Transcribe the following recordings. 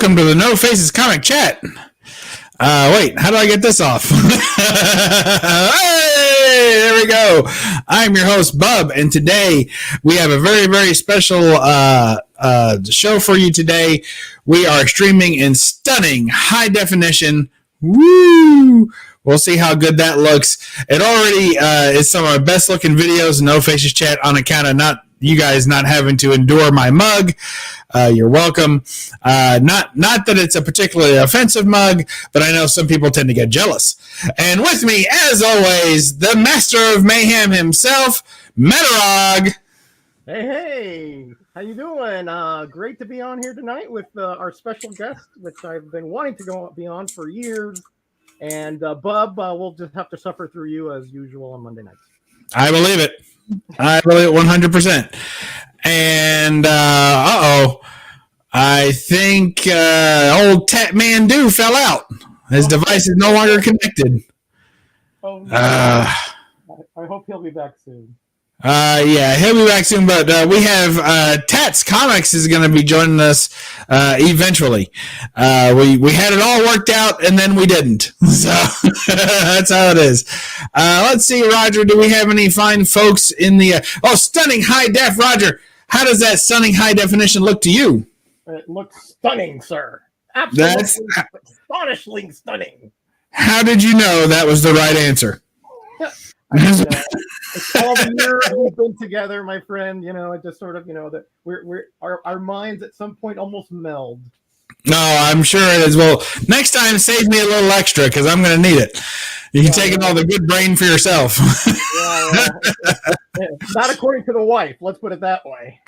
welcome to the No Faces Comic Chat. Wait, how do I get this off? Hey, there we go. I'm your host, Bub, and today we have a very, very special show for you today. We are streaming in stunning high definition. Woo! We'll see how good that looks. It already is some of my best looking videos in No Faces Chat on account of you guys not having to endure my mug. You're welcome. Not that it's a particularly offensive mug, but I know some people tend to get jealous. And with me, as always, the master of mayhem himself, Metarog. Hey, how you doing? Great to be on here tonight with our special guest, which I've been wanting to be on for years. And Bub, we'll just have to suffer through you as usual on Monday nights. I believe it. I believe it 100%. And I think old Tatmandu fell out. His device is no longer connected. Oh, no. I hope he'll be back soon. Yeah, he'll be back soon, but we have Tats Comics is going to be joining us eventually. We had it all worked out, and then we didn't. So that's how it is. Let's see, Roger, do we have any fine folks in the... stunning high def, Roger. How does that stunning high definition look to you? It looks stunning, sir. Absolutely astonishingly stunning. How did you know that was the right answer? It's all the years we've been together, my friend. It just sort of, that our minds at some point almost meld. No, I'm sure it is. Well, next time, save me a little extra because I'm going to need it. You can take all the good brain for yourself. Not according to the wife. Let's put it that way.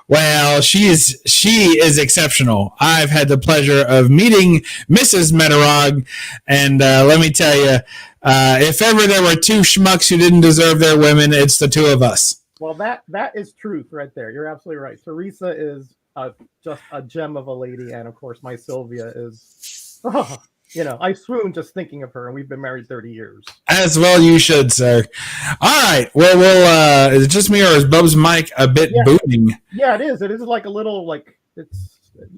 Well, she is exceptional. I've had the pleasure of meeting Mrs. Metarog, and let me tell you, if ever there were two schmucks who didn't deserve their women, it's the two of us. Well, that is truth right there. You're absolutely right. Teresa is just a gem of a lady, and of course, my Sylvia is. I swoon just thinking of her, and we've been married 30 years. As well you should, sir. All right. Well, is it just me, or is Bub's mic a bit booming? Yeah, it is. It is like a little, it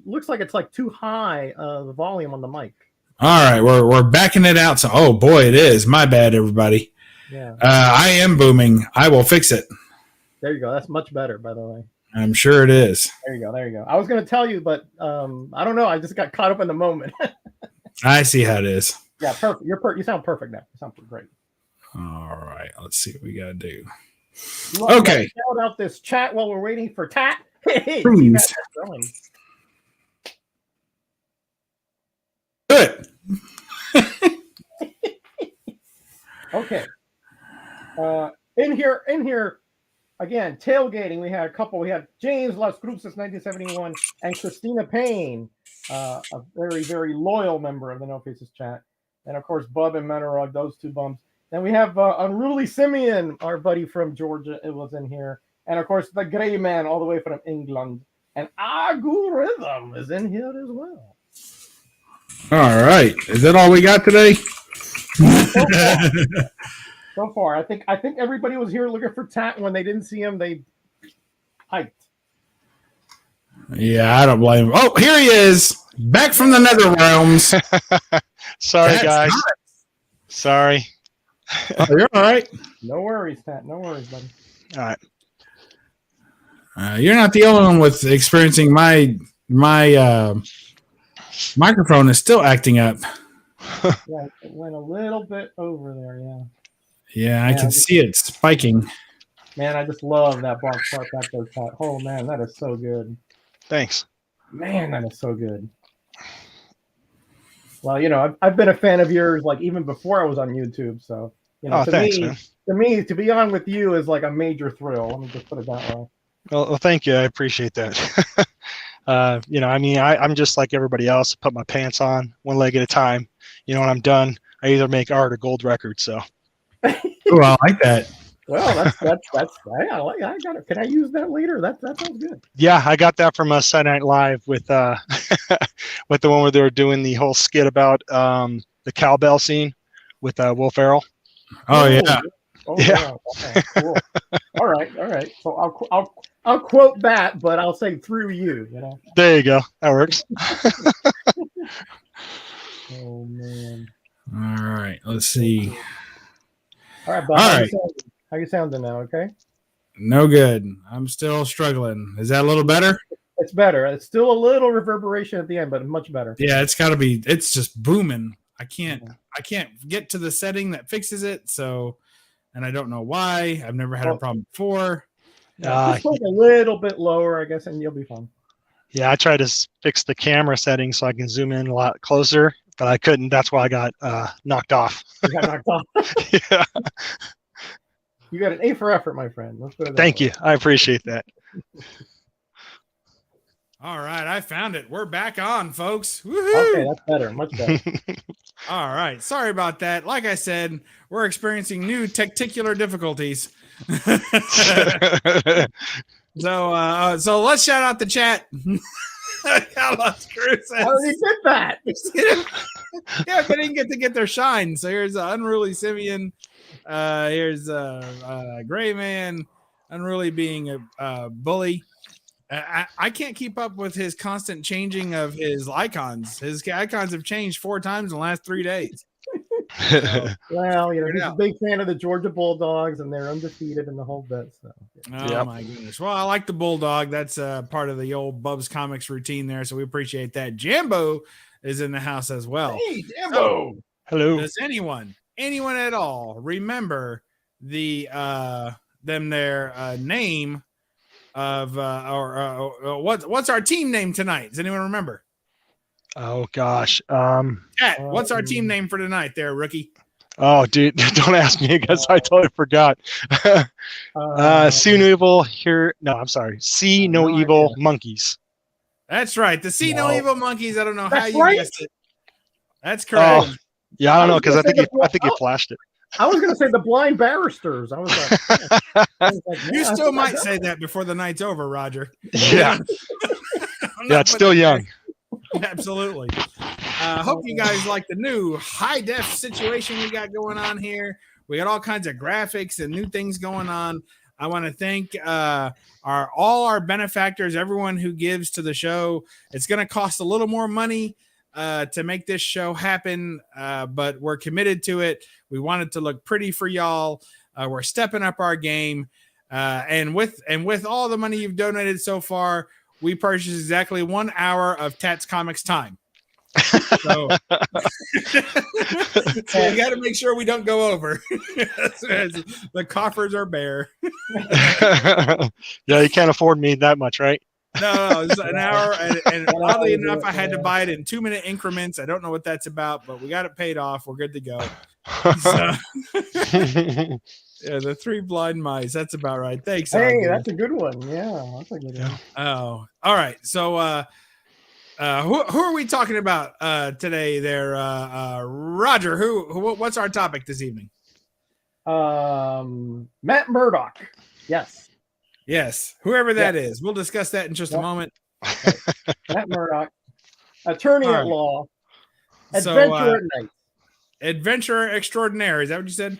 looks like it's like too high, the volume on the mic. All right. We're backing it out. So, oh, boy, it is. My bad, everybody. Yeah. I am booming. I will fix it. There you go. That's much better, by the way. I'm sure it is. There you go. I was going to tell you, but I don't know. I just got caught up in the moment. I see how it is. Yeah, perfect. You sound perfect now. You sound great. All right. Let's see what we got to do. Okay. Shout out this chat while we're waiting for Tat. Please. Good. Okay. In here, again, tailgating. We had a couple. We had James Las Cruces, 1971, and Christina Payne, a very, very loyal member of the No Faces chat. And, of course, Bub and Metarog, those two bums. Then we have Unruly Simeon, our buddy from Georgia. It was in here. And, of course, the Gray Man all the way from England. And Agu Rhythm is in here as well. All right. Is that all we got today? So far. I think everybody was here looking for Tat. When they didn't see him, they hyped. Yeah, I don't blame him. Oh, here he is. Back from the nether realms. Sorry, guys. Nice. Sorry. Oh, you're all right. No worries, Tat. No worries, buddy. All right. You're not the only one with experiencing my microphone is still acting up. Yeah, it went a little bit over there, yeah. Yeah, I can see it spiking. Man, I just love that box art back there, Tat. Oh, man, that is so good. Thanks. Man, that is so good. Well, I've been a fan of yours, even before I was on YouTube, so, thanks, man. To me, to be on with you is like a major thrill. Let me just put it that way. Well, thank you. I appreciate that. I'm just like everybody else. Put my pants on one leg at a time. When I'm done, I either make art or gold records. So. Oh, I like that. Well, that's I like. I got it. Can I use that later? That sounds good. Yeah, I got that from Saturday Night Live with with the one where they were doing the whole skit about the cowbell scene with Will Ferrell. Oh yeah. Oh Yeah. yeah. Okay, cool. All right. So I'll quote that, but I'll say through you. You know. There you go. That works. Oh man. All right. Let's see. All right, Bob. All How right. you sounding now? Okay. No good. I'm still struggling. Is that a little better? It's better. It's still a little reverberation at the end, but much better. Yeah, it's got to be. It's just booming. I can't get to the setting that fixes it. So, and I don't know why. I've never had a problem before. Just hold a little bit lower, I guess, and you'll be fine. Yeah, I tried to fix the camera settings so I can zoom in a lot closer, but I couldn't. That's why I got knocked off. You got knocked off. Yeah. You got an A for effort, my friend. Let's put it that Thank way. you. I appreciate that. All right, I found it. We're back on, folks. Woohoo! Okay, that's better. Much better. All right. Sorry about that. Like I said, we're experiencing new tacticular difficulties. So let's shout out the chat. Carlos Cruz says, I already did that. yeah, they didn't get to get their shine. So here's Unruly Simeon. Here's Gray Man. Unruly being a bully. I can't keep up with his constant changing of his icons. His icons have changed 4 times in the last 3 days. Well, you know, he's a big fan of the Georgia Bulldogs, and they're undefeated in the whole bit. So. Oh my goodness! Well, I like the Bulldog. That's part of the old Bub's Comics routine there, so we appreciate that. Jambo is in the house as well. Hey, Jambo! So, hello. Does anyone at all remember the their name of what's our team name tonight? Does anyone remember? Oh gosh. Cat, what's our team name for tonight there, rookie? Oh dude, don't ask me because I totally forgot. See no evil here. No, I'm sorry. See no evil monkeys. That's right. The See No Evil Monkeys. I don't know how you guessed it. That's correct. Oh, yeah, I don't know because I think you flashed it. I was going to say the Blind Barristers. I was like, you still might say that before the night's over, Roger. Yeah. Yeah, it's still young. Absolutely. Hope you guys like the new high def situation we got going on here. We got all kinds of graphics and new things going on. I want to thank all our benefactors, everyone who gives to the show. It's going to cost a little more money to make this show happen, but we're committed to it. We want it to look pretty for y'all. We're stepping up our game, and with all the money you've donated so far, we purchased exactly 1 hour of Tats Comics time. So we got to make sure we don't go over. The coffers are bare. Yeah, you can't afford me that much, right? No, it's an hour, and oddly enough, I had to buy it in 2-minute increments. I don't know what that's about, but we got it paid off. We're good to go. So, yeah, the 3 blind mice. That's about right. Thanks. Hey, that's a good one. Yeah, that's a good one. Oh, all right. So, who are we talking about today? There, Roger. What's our topic this evening? Matt Murdock. Yes, whoever that is. We'll discuss that in just a moment. Matt Murdock, attorney at law, adventurer at night. Adventurer extraordinaire. Is that what you said?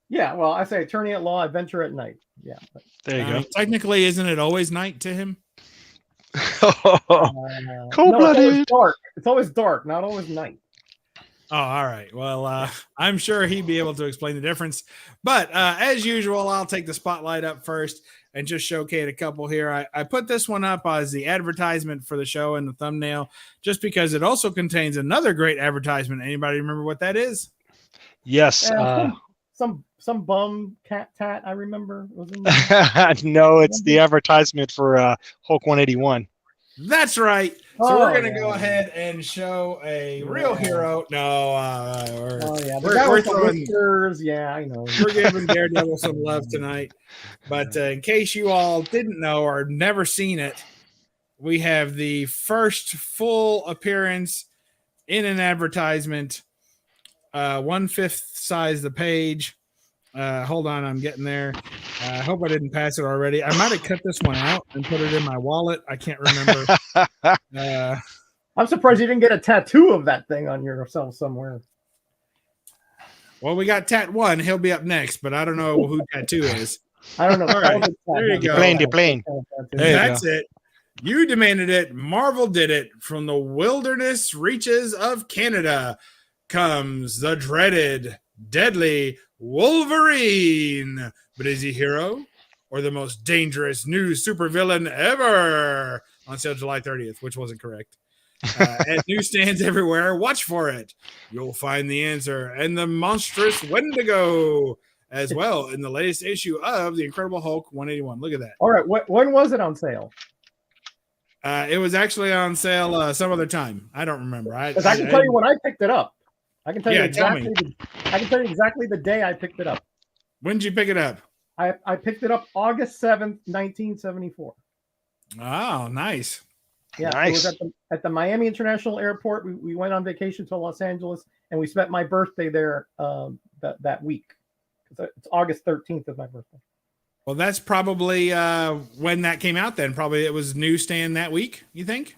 Yeah, well, I say attorney at law, adventure at night. Yeah. There you go. Technically, isn't it always night to him? Cold-blooded. It's always dark, not always night. Oh, all right. Well, I'm sure he'd be able to explain the difference. But as usual, I'll take the spotlight up first and just showcase a couple here. I put this one up as the advertisement for the show in the thumbnail, just because it also contains another great advertisement. Anybody remember what that is? Yes. Some bum tat I remember was in No, it's the advertisement for Hulk 181. That's right. So we're going to go ahead and show a real hero. No, we're throwing, yeah, I know. We're giving Daredevil some love tonight. But in case you all didn't know or never seen it, we have the first full appearance in an advertisement, 1/5 size the page. Hold on, I'm getting there. I hope I didn't pass it already. I might have cut this one out and put it in my wallet. I can't remember. I'm surprised you didn't get a tattoo of that thing on yourself somewhere. Well, we got Tat 1. He'll be up next, but I don't know who Tat 2 is. I don't know. All right, there you go. The plane. Hey, that's it. You demanded it. Marvel did it. From the wilderness reaches of Canada comes the dreaded, deadly Wolverine. But is he hero or the most dangerous new supervillain ever? On sale July 30th, which wasn't correct. At newsstands everywhere, watch for it. You'll find the answer and the monstrous Wendigo as well in the latest issue of the Incredible Hulk 181. Look at that. All right, when was it on sale? It was actually on sale some other time. I don't remember. I can tell you when I picked it up. I can tell you exactly. Tell me. I can tell you exactly the day I picked it up. When did you pick it up? I picked it up August 7th, 1974. Oh, nice. Yeah, nice. It was at the Miami International Airport. We went on vacation to Los Angeles, and we spent my birthday there that week. It's August 13th is my birthday. Well, that's probably when that came out then. Probably it was newsstand that week, you think?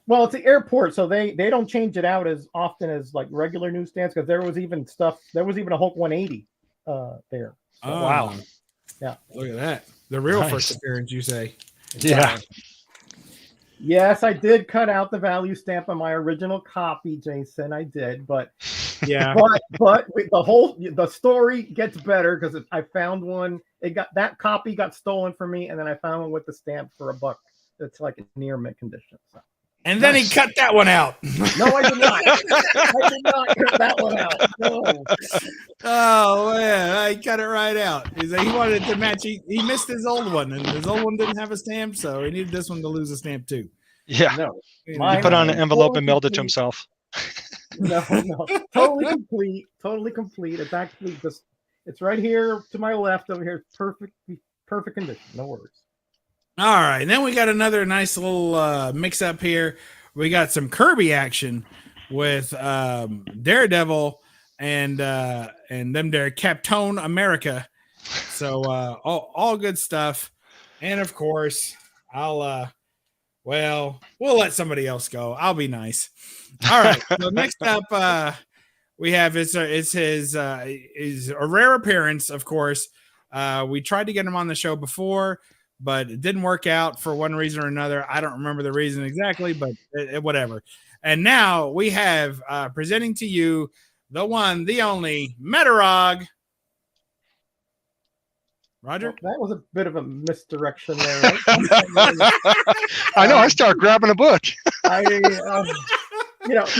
Well, it's the airport, so they don't change it out as often as like regular newsstands, because there was even a Hulk 180 there. So, oh, wow. Yeah. Look at that. The real Nice. First appearance, you say. Yeah. Yes, I did cut out the value stamp on my original copy, Jason. I did, but yeah, but the story gets better because I found one. That copy got stolen from me, and then I found one with the stamp for $1. It's like near mint condition. So. And then he cut that one out. No, I did not. I did not cut that one out. No. Oh man, I cut it right out. He wanted it to match. He missed his old one, and his old one didn't have a stamp, so he needed this one to lose a stamp too. Yeah. No, He put on an envelope and mailed it to himself. No, totally complete. It's actually just it's right here to my left over here. Perfect condition. No worries. All right, and then we got another nice little mix up here. We got some Kirby action with Daredevil and them there Captain America. So all good stuff. And of course, we'll let somebody else go. I'll be nice. All right. So next up we have is a rare appearance, of course. We tried to get him on the show before, but it didn't work out for one reason or another. I don't remember the reason exactly, but whatever. And now we have presenting to you the one, the only Metarog. Roger? Well, that was a bit of a misdirection there. Right? I know. I start grabbing a book.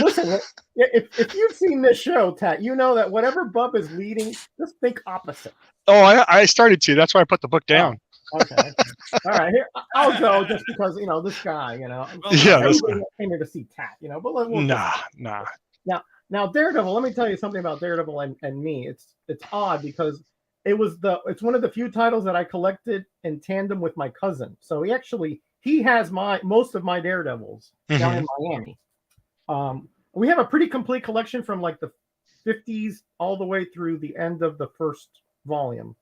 Listen, if you've seen this show, Tat, you know that whatever Bub is leading, just think opposite. Oh, I started to. That's why I put the book down. Okay. All right. Here, I'll go just because, this guy, Yeah, this guy. Came here to see Tat, but Nah. Now, Daredevil, let me tell you something about Daredevil and me. It's odd because it's one of the few titles that I collected in tandem with my cousin. So he has most of my Daredevils down in Miami. We have a pretty complete collection from like the 50s all the way through the end of the first volume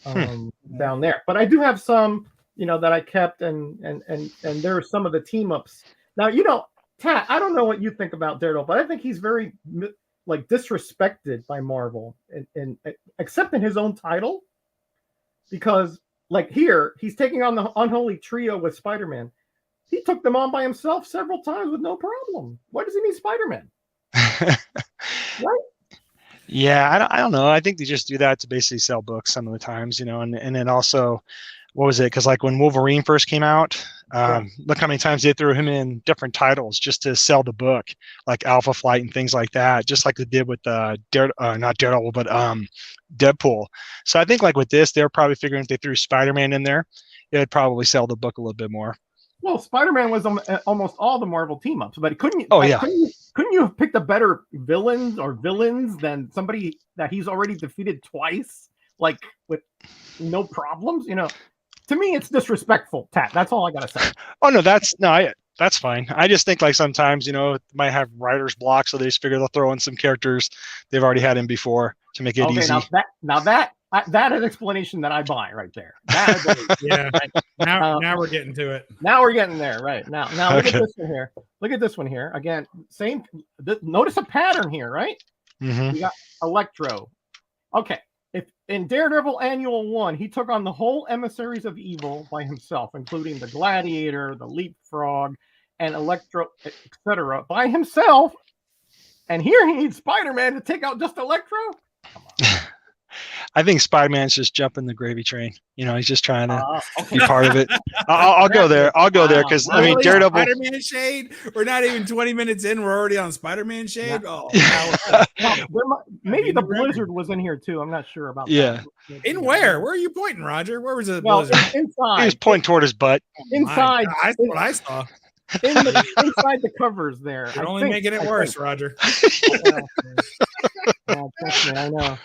down there. But I do have some, that I kept and there are some of the team ups. Now, Tat, I don't know what you think about Daredevil, but I think he's very disrespected by Marvel and except in his own title, because like here he's taking on the unholy trio with Spider-Man. He took them on by himself several times with no problem. Why does he need Spider-Man? Right? Yeah, I don't know. I think they just do that to basically sell books some of the times, and then also, what was it? Because like when Wolverine first came out, look how many times they threw him in different titles just to sell the book, like Alpha Flight and things like that, just like they did with not Daredevil, but Deadpool. So I think like with this, they're probably figuring if they threw Spider-Man in there, it would probably sell the book a little bit more. Well, Spider-Man was on almost all the Marvel team-ups, but couldn't you? Couldn't you have picked a better villains than somebody that he's already defeated twice, like with no problems? To me, it's disrespectful, Tat. That's all I gotta say. Oh no, that's fine. I just think like sometimes it might have writer's block, so they just figure they'll throw in some characters they've already had in before to make it easy. That is an explanation that I buy right there. Yeah. Now we're getting to it. Now we're getting there. Right now. Look at this one here. Look at this one here. Again, same. Notice a pattern here, right? Mm-hmm. Electro. Okay. If in Daredevil Annual 1, he took on the whole emissaries of evil by himself, including the Gladiator, the Leapfrog, and Electro, etc., by himself. And here he needs Spider-Man to take out just Electro? Come on. I think Spider-Man's just jumping the gravy train. He's just trying to be part of it. I'll go there. I'll go there because I mean, Daredevil. Spider-Man shade. We're not even 20 minutes in. We're already on Spider-Man shade. Oh, maybe the Blizzard was in here too. I'm not sure about that. In where? Where are you pointing, Roger? Where was the Blizzard? Inside. He was pointing toward his butt. Inside. That's what I saw. Inside the covers there. You're only making it worse, Roger. I know.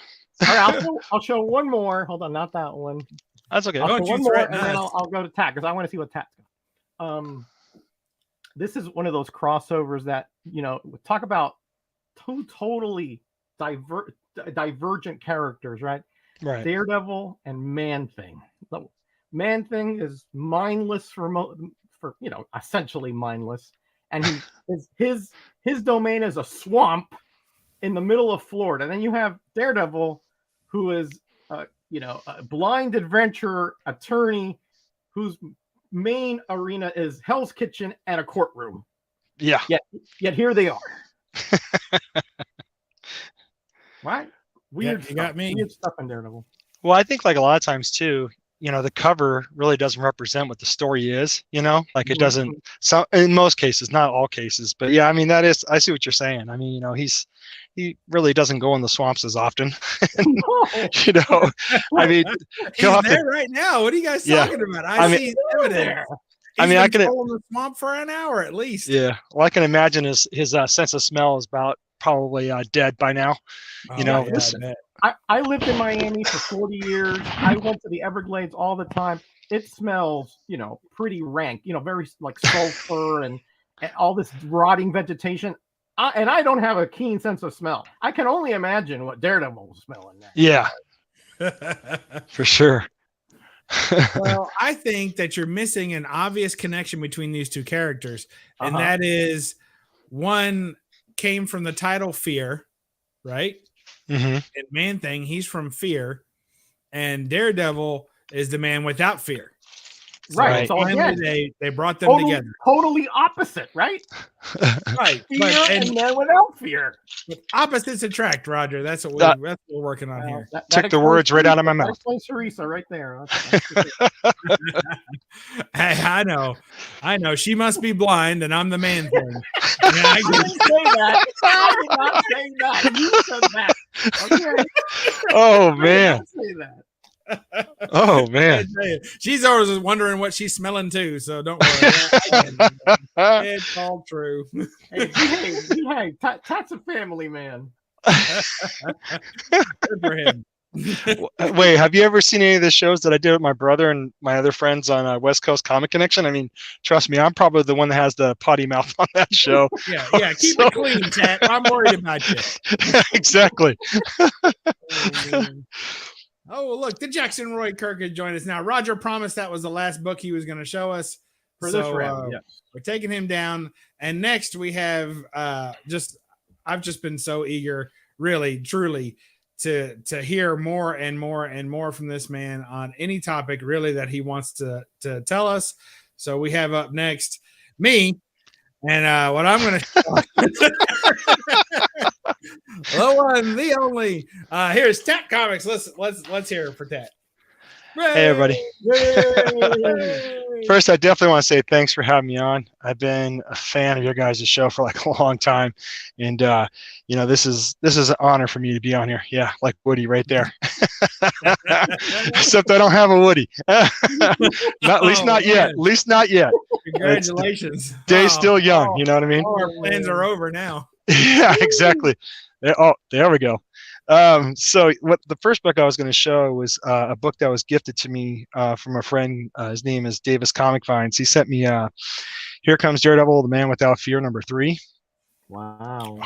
All right, I'll show one more. Hold on, not that one. That's okay. I'll show one more, and then I'll go to Tat because I want to see what Tat's got. This is one of those crossovers that talk about two totally divergent characters, right? Right. Daredevil and Man-Thing. Man-Thing is mindless for essentially mindless, and his domain is a swamp in the middle of Florida. And then you have Daredevil, who is a blind adventurer attorney whose main arena is Hell's Kitchen and a courtroom. Yeah. Yet here they are. Right? Weird you got me. Weird stuff in Daredevil. Well, I think like a lot of times too, the cover really doesn't represent what the story is, like it doesn't, so in most cases, not all cases, but yeah, I mean, I see what you're saying. I mean, he really doesn't go in the swamps as often. I mean, he's there right now. What are you guys talking about? I see him there. I can in the swamp for an hour at least. Yeah. Well, I can imagine his sense of smell is about probably dead by now. I lived in Miami for 40 years. I went to the Everglades all the time. It smells, pretty rank, very like sulfur and all this rotting vegetation. And I don't have a keen sense of smell. I can only imagine what Daredevil was smelling there. Yeah, for sure. Well, I think that you're missing an obvious connection between these two characters, and that is one came from the title Fear, right? Mm-hmm. And Man-Thing, he's from Fear, and Daredevil is the man without fear. Right. So again, they brought them together. Totally opposite, right? Right. Fear and then without fear. Opposites attract, Roger. That's what we're working on here. Took the words right out of my mouth. That explains Teresa right there. Hey, I know. She must be blind, and I'm the Man-Thing. I didn't say that. I did not say that. You said that. Okay. Oh man. I did not say that. Oh man, she's always wondering what she's smelling too, so don't worry. It's all true. Hey, Tat's a family man. Good for him. Wait, have you ever seen any of the shows that I did with my brother and my other friends on West Coast Comic Connection? I mean, trust me, I'm probably the one that has the potty mouth on that show. Yeah, keep it clean, Tat. I'm worried about you. Exactly. Oh, look, the Jackson Roy Kirk has joined us now. Roger promised that was the last book he was going to show us for this round. Yes. We're taking him down. And next we have I've just been so eager, really, truly, to hear more and more and more from this man on any topic, really, that he wants to tell us. So we have up next me. And what I'm going to the one, the only. Here's Tat Comics. Let's hear it for Tat. Hey everybody. First, I definitely want to say thanks for having me on. I've been a fan of your guys' show for like a long time, and this is an honor for me to be on here. Yeah, like Woody right there. Except I don't have a Woody. At least not yet. At least not yet. Congratulations. Day's still young. You know what I mean? Our plans are over now. Yeah, exactly. There we go. So what the first book I was going to show was a book that was gifted to me from a friend. His name is Davis Comic Finds. He sent me Here Comes Daredevil, the Man Without Fear, #3. Wow.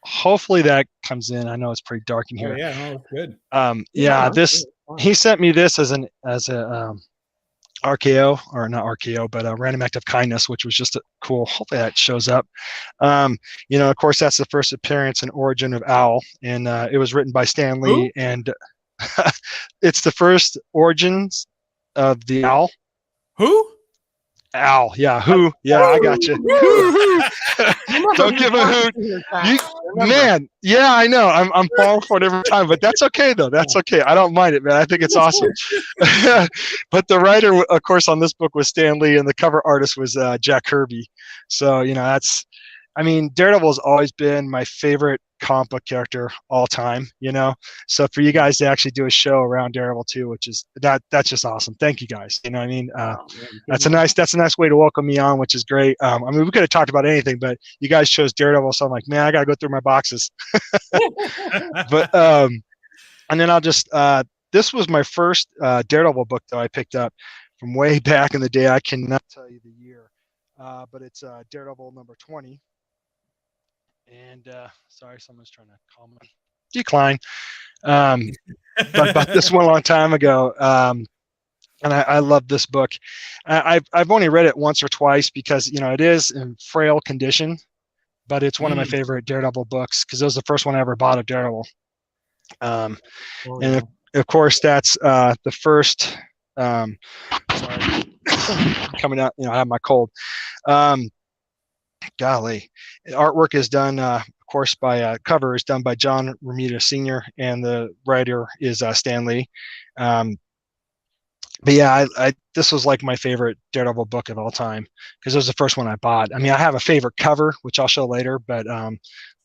Hopefully that comes in. I know it's pretty dark in here. Oh, yeah, no, good. He sent me this as a RKO, or not RKO, but Random Act of Kindness, which was just cool. Hopefully that shows up. Of course, that's the first appearance and origin of Owl, and it was written by Stan Lee, and it's the first origins of the Owl. Who? Owl, yeah, who? Yeah, I got you. Don't give a hoot, man. Yeah, I know. I'm falling for it every time, but that's okay though. That's okay. I don't mind it, man. I think it's awesome. But the writer, of course, on this book was Stan Lee, and the cover artist was Jack Kirby. So Daredevil has always been my favorite comic book character all time. So for you guys to actually do a show around Daredevil too, which is that's just awesome. Thank you guys. That's a nice way to welcome me on, which is great. We could have talked about anything, but you guys chose Daredevil, so I'm like, man, I gotta go through my boxes. But and then I'll just this was my first Daredevil book that I picked up from way back in the day. I cannot tell you the year, but it's Daredevil number 20. And sorry, someone's trying to call me. Decline. But bought this one a long time ago, and I love this book. I've only read it once or twice because it is in frail condition, but it's one of my favorite Daredevil books because it was the first one I ever bought of Daredevil. And of course, that's the first. Sorry, coming out. I have my cold. Golly, artwork is done, of course, by cover is done by John Romita Sr. and the writer is Stan Lee. But yeah, this was like my favorite Daredevil book of all time because it was the first one I bought. I have a favorite cover, which I'll show later, but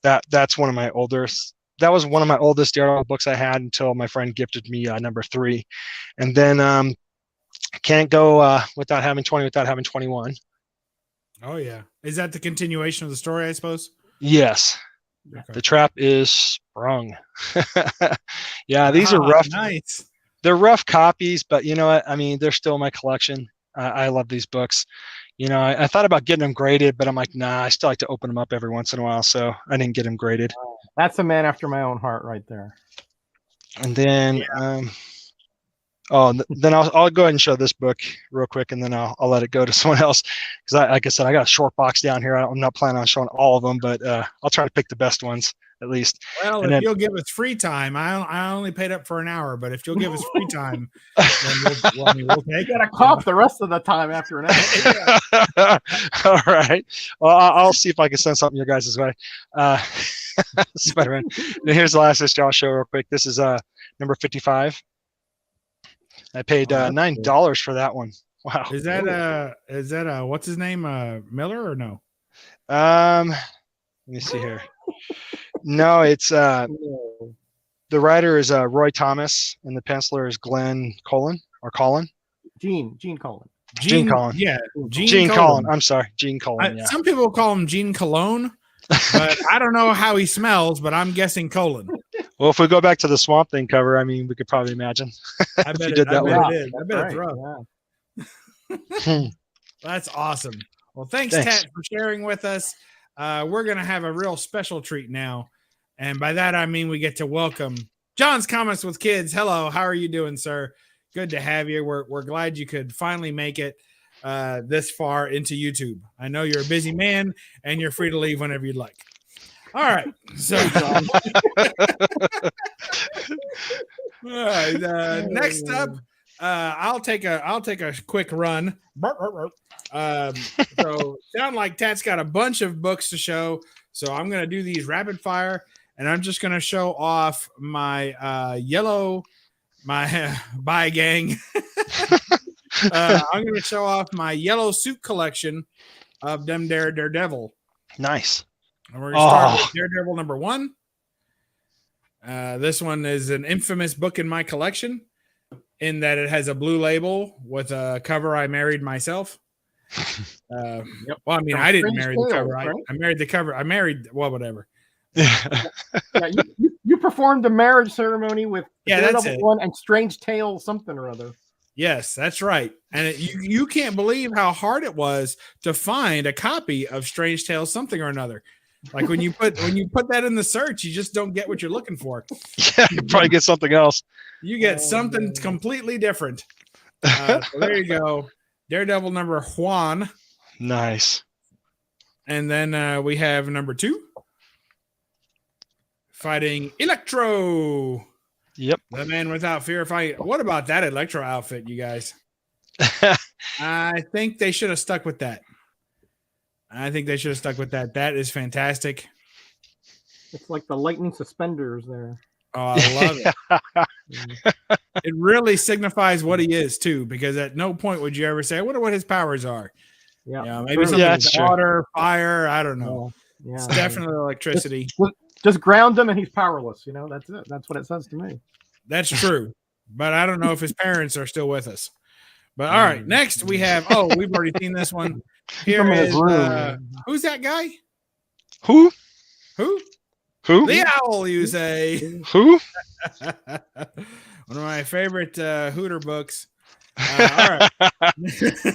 that's one of my oldest. That was one of my oldest Daredevil books I had until my friend gifted me number 3, and then can't go without having 20 without having 21. Oh yeah, is that the continuation of the story? I suppose. Yes, okay. The trap is sprung. Yeah, these are rough. Nice. They're rough copies, but you know what? They're still in my collection. I love these books. I thought about getting them graded, but I'm like, nah. I still like to open them up every once in a while, so I didn't get them graded. That's a man after my own heart, right there. And then, then I'll go ahead and show this book real quick, and then I'll let it go to someone else because, like I said, I got a short box down here. I'm not planning on showing all of them, but I'll try to pick the best ones at least. Well, if you'll give us free time, I only paid up for an hour, but if you'll give us free time, then we'll take. You gotta cough the rest of the time after an hour. All right. Well, I'll see if I can send something your guys' way. Spider-Man. Now, here's the last issue I'll show real quick. This is number 55. I paid $9 for that one. Wow. Is that what's his name? Miller or no? Let me see here. No, it's the writer is Roy Thomas and the penciler is Glenn Colin or Colin. Gene Colin. Gene Colin. Yeah. Gene Colin. I'm sorry. Gene Colin. Yeah. Some people call him Gene Cologne, but I don't know how he smells, but I'm guessing Colin. Well, if we go back to the Swamp Thing cover, we could probably imagine. I bet it's rough. Yeah. That's awesome. Well, thanks, Tat, for sharing with us. We're going to have a real special treat now. And by that, I mean we get to welcome John's Comments with Kids. Hello. How are you doing, sir? Good to have you. We're glad you could finally make it this far into YouTube. I know you're a busy man, and you're free to leave whenever you'd like. All right. So, next up, I'll take a quick run. So sound like Tat's got a bunch of books to show. So I'm going to do these rapid fire, and I'm just going to show off my yellow, bye gang. I'm going to show off my yellow suit collection of them Daredevil. Nice. And we're going to start with Daredevil number 1. This one is an infamous book in my collection in that it has a blue label with a cover I married myself. Well, I didn't marry the cover. Right? I married the cover. Whatever. Yeah, you performed a marriage ceremony with Daredevil 1 and Strange Tale something or other. Yes, that's right. And you can't believe how hard it was to find a copy of Strange Tales something or another. Like when you put that in the search, you just don't get what you're looking for. Yeah, you probably get something else. You get something completely different. So there you go. Daredevil number 1. Nice. And then we have number 2. Fighting Electro. Yep. The man without fear of fight. What about that Electro outfit, you guys? I think they should have stuck with that. That is fantastic. It's like the lightning suspenders there. Oh, I love it. It really signifies what he is too, because at no point would you ever say, I wonder what his powers are. Yeah. You know, maybe something that's with water, fire, I don't know. Yeah. It's definitely electricity. Just ground him and he's powerless. You know, that's it. That's what it says to me. That's true. But I don't know if his parents are still with us. But all right, next we have, we've already seen this one. Here is, who's that guy? Who? The Owl, you say. Who? One of my favorite Hooter books. All right.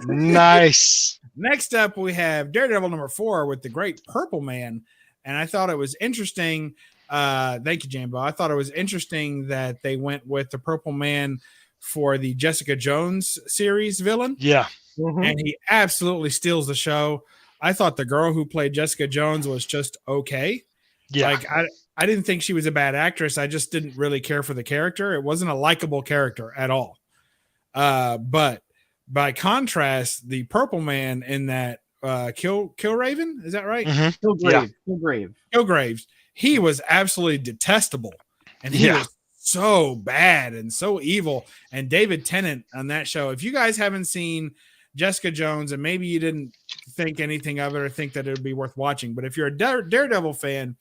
Nice. Next up, we have Daredevil number 4 with the Great Purple Man. And I thought it was interesting. Thank you, Jambo. I thought it was interesting that they went with the Purple Man for the Jessica Jones series villain. Yeah. Mhm. And he absolutely steals the show. I thought the girl who played Jessica Jones was just okay. Yeah. Like I didn't think she was a bad actress. I just didn't really care for the character. It wasn't a likable character at all. But by contrast, the Purple Man in that Killraven, is that right? Mm-hmm. Killgrave. He was absolutely detestable, and he was so bad and so evil. And David Tennant on that show. If you guys haven't seen Jessica Jones, and maybe you didn't think anything of it or think that it would be worth watching, but if you're a Daredevil fan,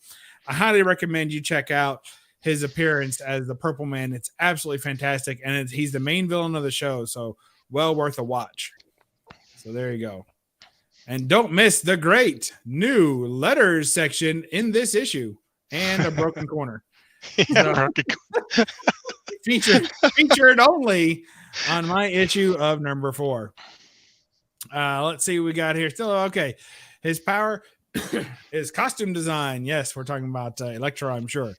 I highly recommend you check out his appearance as the Purple Man. It's absolutely fantastic, and he's the main villain of the show, so well worth a watch. So there you go. And don't miss the great new letters section in this issue and a broken corner. Featured only on my issue of number 4. Let's see what we got here. Still okay. His power is costume design. Yes, we're talking about Electro, I'm sure.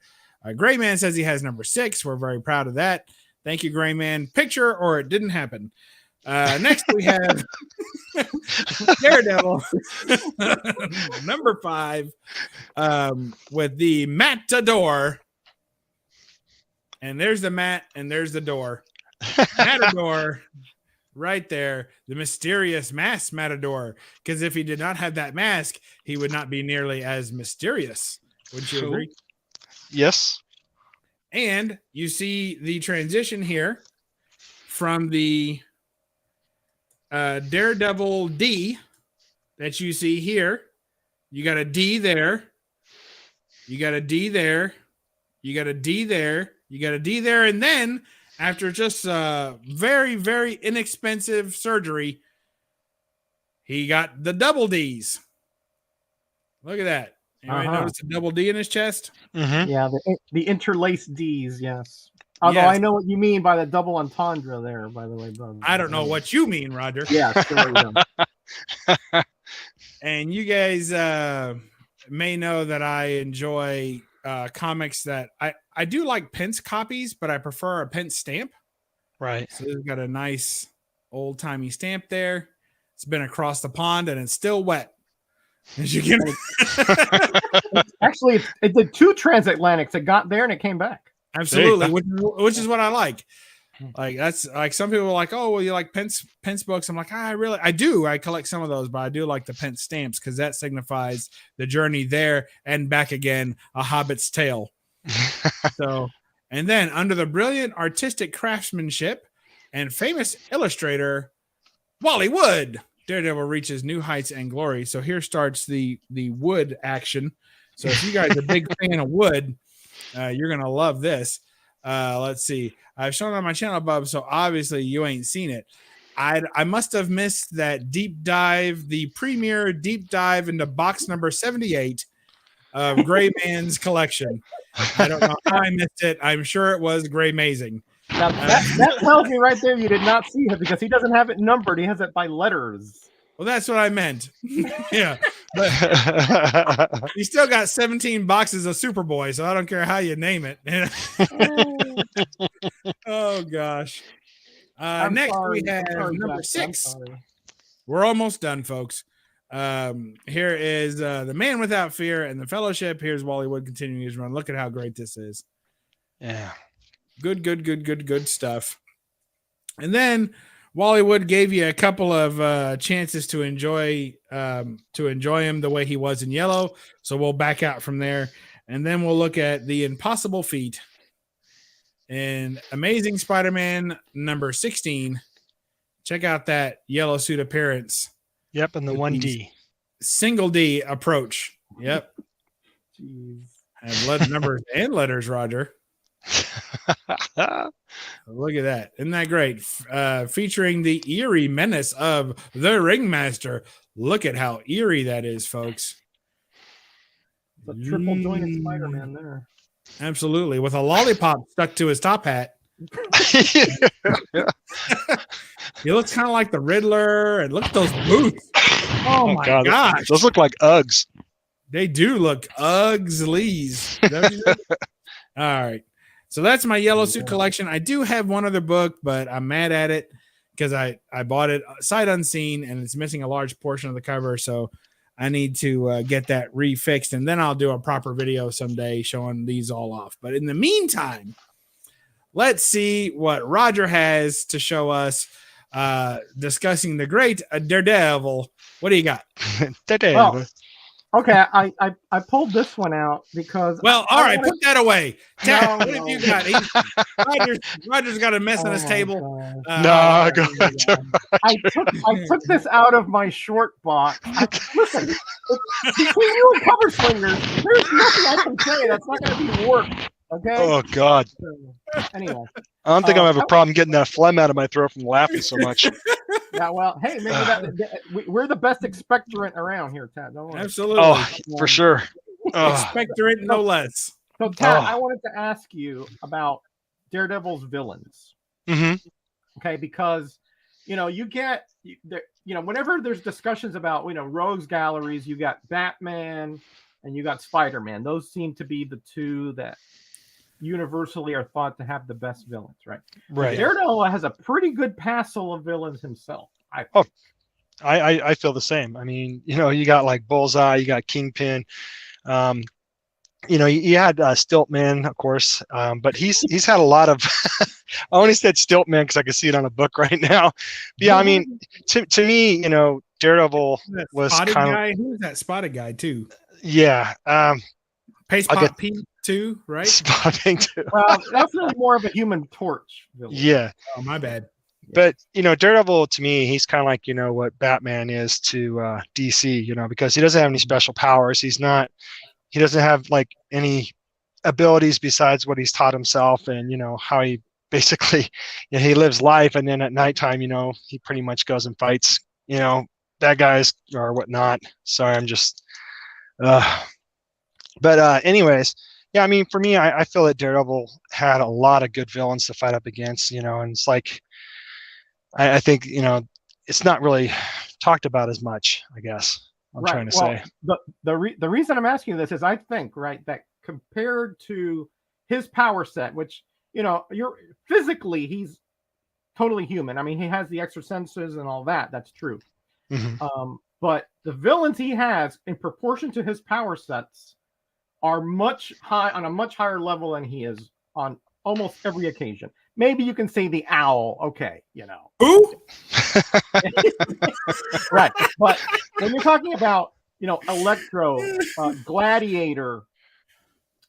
Gray Man says he has number 6. We're very proud of that. Thank you, Gray Man. Picture or it didn't happen. Next we have Daredevil number 5 with the Matador. And there's the mat and there's the door. Matador right there, the mysterious masked Matador. Because if he did not have that mask, he would not be nearly as mysterious. Would you agree? Yes. And you see the transition here from the Daredevil D that you see here. You got a D there. You got a D there. You got a D there. You got a D there. And then after just very, very inexpensive surgery, he got the double D's. Look at that. Anybody notice a double D in his chest? Mm-hmm. Yeah, the interlaced D's, yes. Although I know what you mean by the double entendre there, by the way, brother. I don't know what you mean, Roger. Yeah, sure. And you guys may know that I enjoy comics that I do like Pence copies, but I prefer a Pence stamp. Right. So it's got a nice old-timey stamp there. It's been across the pond and it's still wet. As you can Actually, it did 2 transatlantics. It got there and it came back. Absolutely, which is what I like. Like that's like some people are like, oh, well, you like Pence books. I'm like, I do. I collect some of those, but I do like the Pence stamps because that signifies the journey there and back again, a Hobbit's tale. So, and then under the brilliant artistic craftsmanship and famous illustrator Wally Wood, Daredevil reaches new heights and glory. So here starts the Wood action. So if you guys are a big fan of Wood, you're gonna love this. Let's see. I've shown it on my channel, Bub, so obviously you ain't seen it. I must have missed that deep dive, the premiere deep dive into box number 78 of Gray Man's collection. I don't know how I missed it. I'm sure it was Gray Mazing. Now that tells me right there you did not see it because he doesn't have it numbered. He has it by letters. Well, that's what I meant. Yeah. But you still got 17 boxes of Superboy, so I don't care how you name it. Oh, gosh. Next sorry. we have I'm sorry, number Jack. 6. I'm sorry. We're almost done, folks. Here is The Man Without Fear and the Fellowship. Here's Wally Wood continuing his run. Look at how great this is. Yeah. Good stuff. And then Wally Wood gave you a couple of chances to enjoy him the way he was in yellow. So we'll back out from there. And then we'll look at The Impossible Feat and Amazing Spider-Man number 16. Check out that yellow suit appearance. Yep, and the 1D. Single D approach. Yep. Jeez. And numbers and letters, Roger. Look at that. Isn't that great? Featuring the eerie menace of the Ringmaster. Look at how eerie that is, folks. The triple jointed Spider-Man there. Absolutely. With a lollipop stuck to his top hat. He looks kind of like the Riddler. And look at those boots. Oh my gosh. Those look like Uggs. They do look Ugsleys. All right. So that's my yellow suit collection. I do have one other book, but I'm mad at it because I bought it sight unseen and it's missing a large portion of the cover. So I need to get that refixed, and then I'll do a proper video someday showing these all off. But in the meantime, let's see what Roger has to show us discussing the great Daredevil. What do you got? Daredevil. Well, okay, I pulled this one out because. Well, all right, put that away. No, what have you got? Roger's got a mess on his table. Go ahead. I took this out of my short box. Listen, between you and Cover Slingers, there's nothing I can say that's not going to be warped. Okay. Oh God. So, anyway, I don't think I'm gonna have a problem getting that phlegm out of my throat from laughing so much. Yeah, well, hey, maybe we're the best expectorant around here, Tad. Don't worry. Absolutely. Oh, for sure. Expectorant, no less. So, Tad, I wanted to ask you about Daredevil's villains. Mm-hmm. Okay, because whenever there's discussions about rogues galleries, you got Batman and you got Spider-Man. Those seem to be the two that universally are thought to have the best villains, right? Right. Daredevil has a pretty good passel of villains himself. I feel the same. I mean, you got like Bullseye, you got Kingpin. You had Stiltman, of course, but he's had a lot of. I only said Stiltman because I can see it on a book right now. But yeah, I mean, to me, Daredevil was kind of. Who was that spotted guy too? Yeah. Pace Pot Pete too, right? Spotting too. Well, that's really more of a Human Torch villain. Yeah. Oh, my bad. But Daredevil to me, he's kind of like what Batman is to DC. Because he doesn't have any special powers. He doesn't have like any abilities besides what he's taught himself, and how he basically he lives life, and then at nighttime, he pretty much goes and fights bad guys or whatnot. Sorry, I'm just. But anyways, yeah, I mean, for me, I feel that Daredevil had a lot of good villains to fight up against, and it's like, I think, it's not really talked about as much, I guess I'm trying to say. The reason I'm asking you this is I think, right, that compared to his power set, which, you're he's totally human. I mean, he has the extra senses and all that. That's true. Mm-hmm. But the villains he has in proportion to his power sets are on a much higher level than he is on almost every occasion. Maybe you can say the Owl, okay, Who? Right. But when you're talking about, Electro, Gladiator,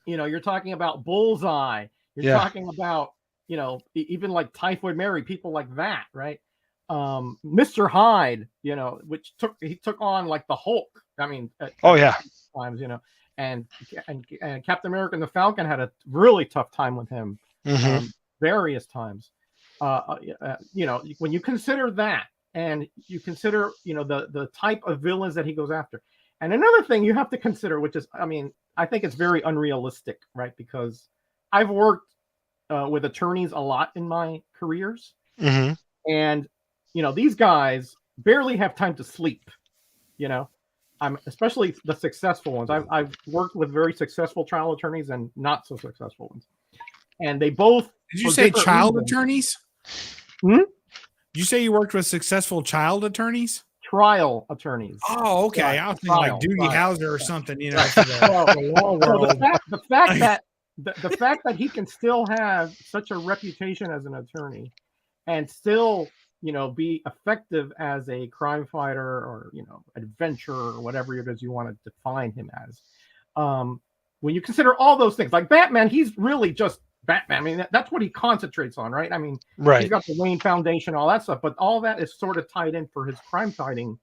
you're talking about Bullseye, you're talking about, even like Typhoid Mary, people like that, right? Mr. Hyde, which he took on like the Hulk. I mean, times, and Captain America and the Falcon had a really tough time with him, various times. When you consider that, and you consider the type of villains that he goes after, and another thing you have to consider, which is, I mean, I think it's very unrealistic, right? Because I've worked with attorneys a lot in my careers, and these guys barely have time to sleep. Especially the successful ones. I've worked with very successful trial attorneys and not so successful ones, and they both. Did you say child attorneys? Did you say you worked with successful child attorneys? Trial attorneys. Oh, okay. Right. I was thinking like Doogie Howser or something, you know, for the law world. The fact that he can still have such a reputation as an attorney and still, you know, be effective as a crime fighter or, you know, adventurer or whatever it is you want to define him as. When you consider all those things, like Batman, he's really just Batman. I mean, that's what he concentrates on, right? I mean, he's got the Wayne Foundation, all that stuff, but all that is sort of tied in for his crime fighting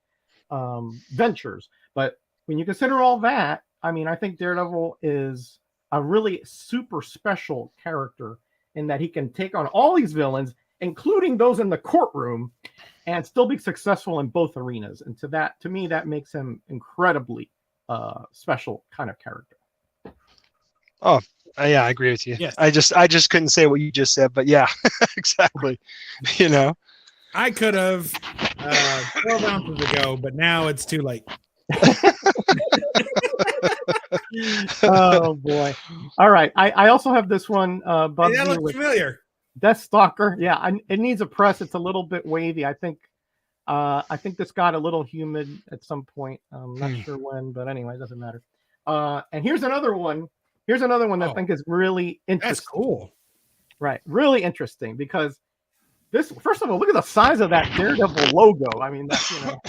ventures. But when you consider all that, I mean, I think Daredevil is a really super special character in that he can take on all these villains, including those in the courtroom, and still be successful in both arenas. And to me, that makes him incredibly special kind of character. Oh, yeah, I agree with you. Yes. I just couldn't say what you just said, but yeah, exactly. You know, I could have 12 ounces ago, but now it's too late. Oh boy! All right, I also have this one. Hey, that looks familiar. Deathstalker. Yeah, it needs a press. It's a little bit wavy. I think this got a little humid at some point. I'm not sure when, but anyway, it doesn't matter. And here's another one. Here's another one that I think is really interesting. That's cool. Right. Really interesting because this, first of all, look at the size of that Daredevil logo. I mean, that's, you know,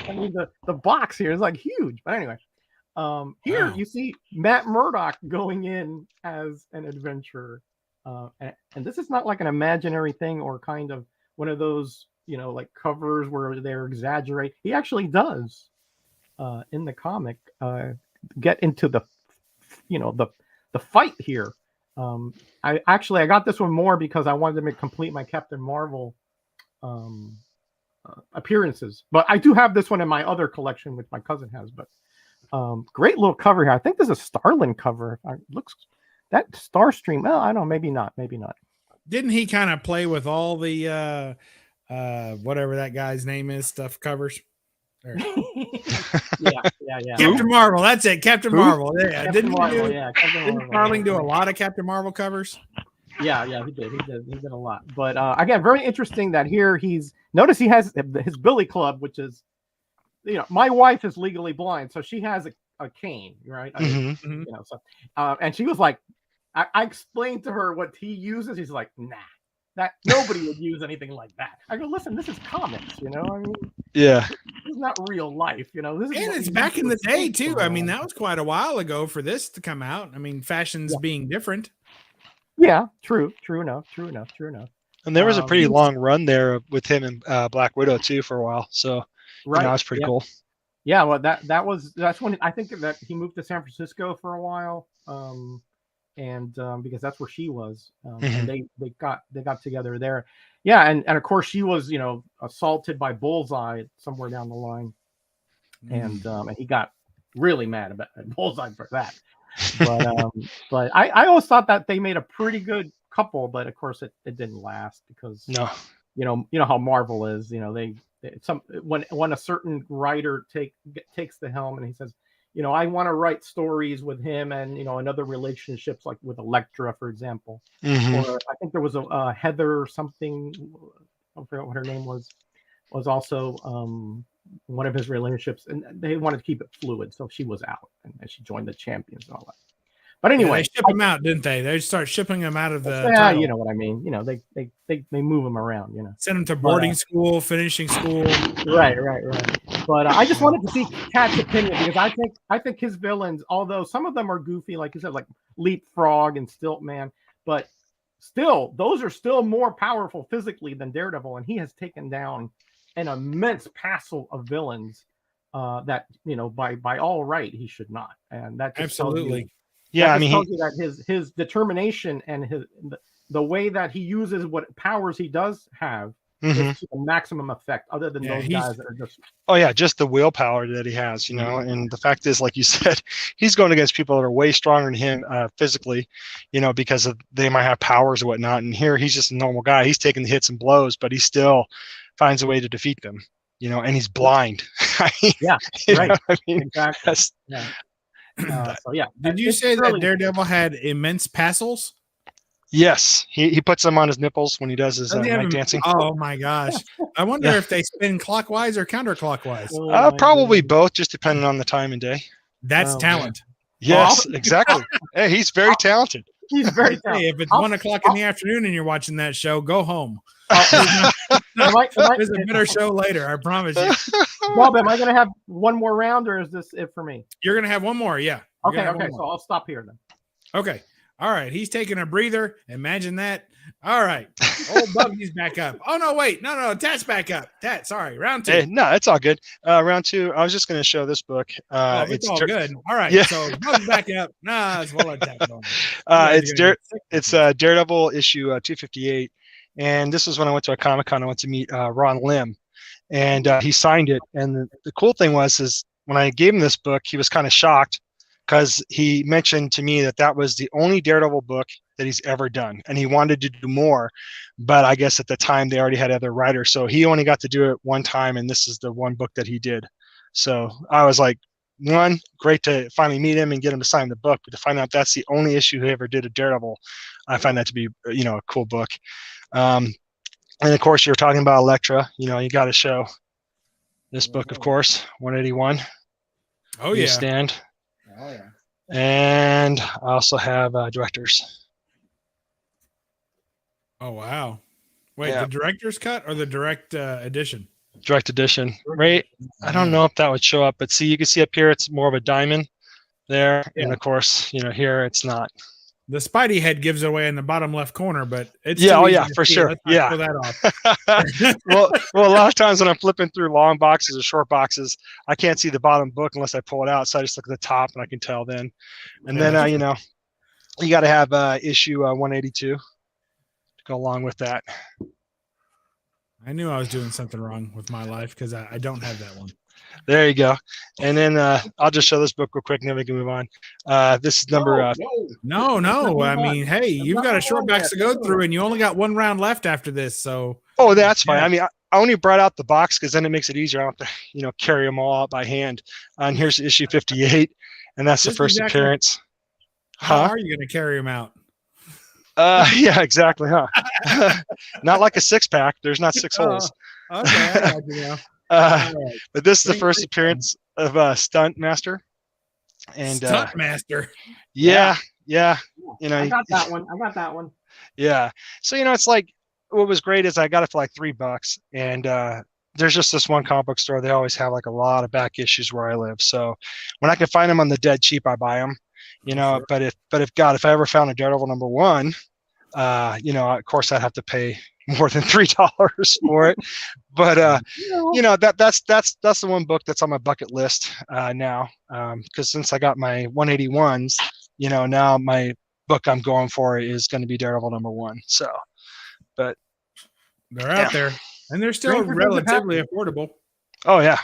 I mean, the box here is like huge. But anyway, here you see Matt Murdock going in as an adventurer. And this is not like an imaginary thing or kind of one of those, you know, like covers where they're exaggerate. He actually does in the comic get into the, you know, the fight here. I got this one more because I wanted to complete my Captain Marvel appearances, but I do have this one in my other collection, which my cousin has. But great little cover here. I think this is a Starlin cover. Looks that Starstream. Well, I don't know, maybe not. Didn't he kind of play with all the whatever that guy's name is stuff covers? Yeah. Captain Marvel, that's it. Captain Marvel. Yeah. Captain Marvel, Didn't Starling do a lot of Captain Marvel covers? Yeah, he did. He did a lot. But again, very interesting that here notice he has his Billy Club, which is, you know, my wife is legally blind, so she has a cane, right? You know, so and she was like, I explained to her what he uses. He's like, nah, that nobody would use anything like that. I go, listen, this is comics, you know. I mean, yeah, this is not real life, you know. This is, and it's back in the day too. I mean, that was quite a while ago for this to come out. I mean, fashions being different. Yeah, true enough. And there was a pretty long run there with him and Black Widow too for a while. So right, you know, it's pretty cool. Yeah, well, that's when I think that he moved to San Francisco for a while, and because that's where she was, and they got together there. Yeah, and of course she was, you know, assaulted by Bullseye somewhere down the line, and he got really mad at Bullseye for that. But I always thought that they made a pretty good couple, but of course it didn't last because you know how Marvel is. You know, when a certain writer takes the helm and he says, you know, I want to write stories with him and, you know, and other relationships like with Elektra, for example, or I think there was a Heather something, I forgot what her name was also one of his relationships, and they wanted to keep it fluid, so she was out and she joined the Champions and all that. But anyway, they ship them out, didn't they? They start shipping them out of the. Yeah, you know what I mean. You know, they move them around. You know, send them to boarding school, finishing school. Right. But I just wanted to see Cat's opinion because I think his villains, although some of them are goofy, like you said, like Leapfrog and Stiltman, but still, those are still more powerful physically than Daredevil, and he has taken down an immense passel of villains that, you know, by all right he should not, and that just absolutely. Yeah, I mean, tells you that his determination and the way that he uses what powers he does have is to the maximum effect. Other than those guys that are just just the willpower that he has, you know. And the fact is, like you said, he's going against people that are way stronger than him physically, you know, because they might have powers or whatnot. And here he's just a normal guy. He's taking the hits and blows, but he still finds a way to defeat them, you know. And he's blind. Yeah, right. I mean, exactly. So yeah. Did you say that Daredevil had immense passels? Yes, he puts them on his nipples when he does his Does he have night him- dancing. Oh my gosh! I wonder Yeah. if they spin clockwise or counterclockwise. Oh, my Probably goodness. both, just depending on the time and day. That's Oh, talent. Yes, exactly. Hey, he's very talented. He's very Hey, talented. if it's 1 o'clock in the afternoon and you're watching that show, go home. Am I- There's a better show later. I promise you. Bob, am I going to have one more round, or is this it for me? You're gonna have one more. Yeah. You're Okay, gonna have okay. one So more. I'll stop here then. Okay. All right. He's taking a breather. Imagine that. All right. Old Bubby's back up. Oh no, wait. No. Tat's back up. Tat, sorry. Round 2. Hey, no, it's all good. Round 2. I was just going to show this book. Oh, it's all good. All right. Yeah. So Bub's back up. Nah, it's well Tat going. It's Daredevil issue 258, and this was when I went to a Comic-Con. I went to meet Ron Lim, and he signed it. And the cool thing is when I gave him this book, he was kind of shocked because he mentioned to me that was the only Daredevil book that he's ever done, and he wanted to do more, but I guess at the time they already had other writers, so he only got to do it one time, and this is the one book that he did. So I was like, one, great to finally meet him and get him to sign the book, but to find out that's the only issue he ever did of Daredevil, I find that to be, a cool book. And of course, you're talking about Elektra. You got to show this book, of course, 181. Oh yeah. Stand. Oh yeah. And I also have directors. Oh wow. Wait, Yeah. the director's cut or the direct edition? Direct edition, right? I don't know if that would show up, but see, you can see up here, it's more of a diamond there. Yeah. And of course, here it's not. The Spidey head gives it away in the bottom left corner, but it's Yeah, too oh easy yeah, to for see. sure. Let's not Yeah. pull that off. well, a lot of times when I'm flipping through long boxes or short boxes, I can't see the bottom book unless I pull it out. So I just look at the top and I can tell then. And Yeah, then, you got to have issue 182 to go along with that. I knew I was doing something wrong with my life because I don't have that one. There you go. And then I'll just show this book real quick and then we can move on. This is number No. I mean, hey, you've got a short box to go through, and you only got one round left after this. So, Oh, that's fine. Yeah. I mean, I only brought out the box because then it makes it easier. I don't have to, carry them all out by hand. And here's issue 58, and that's the Just first exactly- appearance. how Huh? are you going to carry them out? Yeah, exactly. Huh? Not like a 6-pack. There's not 6 holes. Okay, I got you now. Uh, All right. but this is the Great, first great appearance of Stunt Master. And Stunt Master. yeah. I got that one. Yeah. So, it's like, what was great is I got it for like $3, and there's just this one comic book store. They always have like a lot of back issues where I live. So when I can find them on the dead cheap, I buy them, Sure. but if I ever found a Daredevil #1, of course I'd have to pay more than $3 for it. But that's the one book that's on my bucket list now. Because since I got my 181s, now my book I'm going for is going to be Daredevil #1. So, but They're out there, and they're still Stranger things have relatively affordable. oh yeah,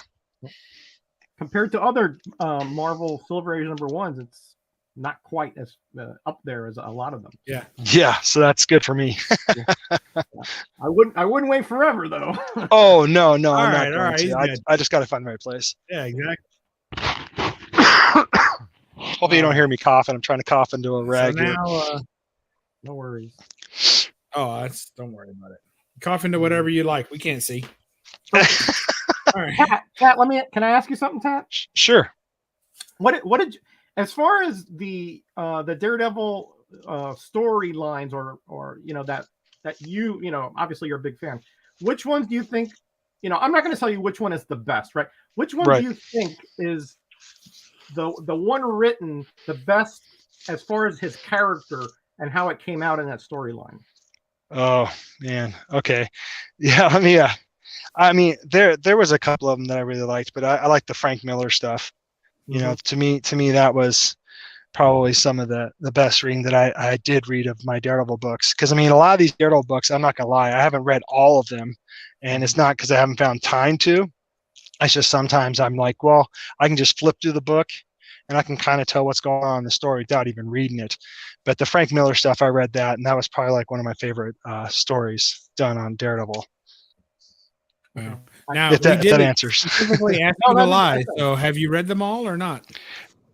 Compared to other Marvel Silver Age #1s, it's not quite as up there as a lot of them. yeah. So that's good for me. I wouldn't wait forever though. Oh no, I'm All not right, going he's to. good. I just got to find the right place. Yeah, exactly. Hopefully you don't hear me coughing. I'm trying to cough into a rag So here. now, No worries. don't worry about it. Cough into whatever you like. We can't see. All right. Tat, can I ask you something, Tat? Sure. What did you, as far as the Daredevil storylines or that you obviously you're a big fan. Which ones do you think, I'm not going to tell you which one is the best, right? Which one Right. do you think is the one written the best as far as his character and how it came out in that storyline? Oh man. Okay. Yeah. Let me. I mean, there was a couple of them that I really liked, but I like the Frank Miller stuff. To me, that was probably some of the best reading that I did read of my Daredevil books. Because I mean, a lot of these Daredevil books, I'm not gonna lie, I haven't read all of them, and it's not because I haven't found time to. It's just sometimes I'm like, well, I can just flip through the book, and I can kind of tell what's going on in the story without even reading it. But the Frank Miller stuff, I read that, and that was probably like one of my favorite stories done on Daredevil. Wow. Now, If that we did answers. specifically ask No, you to that- lie. So, have you read them all or not?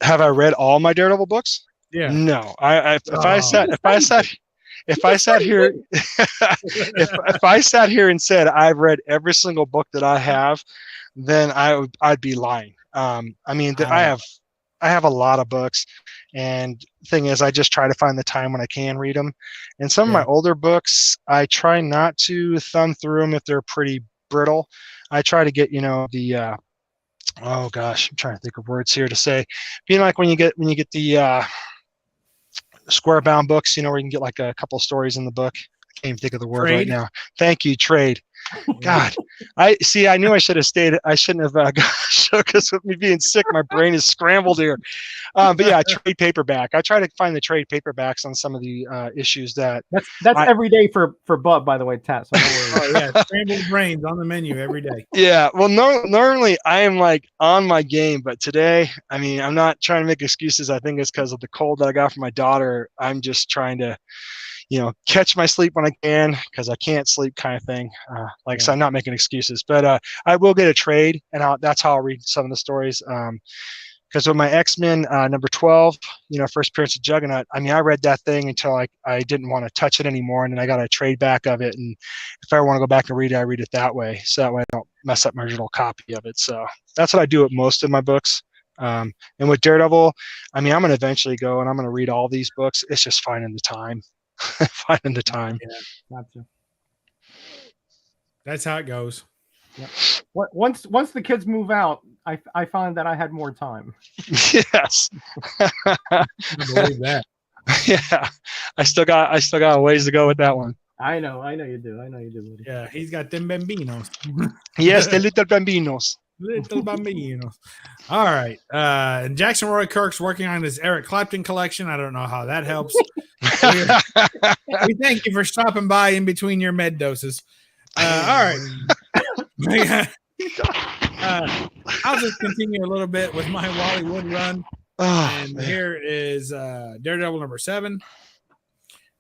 Have I read all my Daredevil books? Yeah. No. If I if I sat here, if I sat here and said I've read every single book that I have, then I'd be lying. I mean, I have a lot of books, and the thing is, I just try to find the time when I can read them. And some of my older books, I try not to thumb through them if they're pretty brittle. I try to get, the oh gosh, I'm trying to think of words here to say. Being like when you get the square bound books, where you can get like a couple of stories in the book. I can't even think of the word right now. Thank you, trade. God, I knew I should have stayed. I shouldn't have because with me being sick, my brain is scrambled here. But yeah, trade paperback. I try to find the trade paperbacks on some of the issues that's every day for Bub, by the way, Tat. So oh yeah, scrambled brains on the menu every day. Yeah, well, normally I am like on my game, but today, I mean, I'm not trying to make excuses. I think it's because of the cold that I got from my daughter. I'm just trying to catch my sleep when I can, because I can't sleep, kind of thing. So I'm not making excuses, but I will get a trade, and that's how I'll read some of the stories. Because with my X-Men number 12, first appearance of Juggernaut, I mean, I read that thing until I didn't want to touch it anymore, and then I got a trade back of it. And if I want to go back and read it, I read it that way. So that way I don't mess up my original copy of it. So that's what I do with most of my books. And with Daredevil, I mean, I'm going to eventually go and I'm going to read all these books. It's just finding the time. Finding the time. Yeah, gotcha. That's how it goes. Yep. Once the kids move out, I found that I had more time. Yes. I believe that. Yeah. I still got a ways to go with that one. I know you do. Buddy. Yeah, he's got them bambinos. Yes, the little bambinos. Little bambinos. All right. And Jackson Roy Kirk's working on his Eric Clapton collection. I don't know how that helps. We thank you for stopping by in between your med doses. All right. I'll just continue a little bit with my Wally Wood run. Here is Daredevil number 7,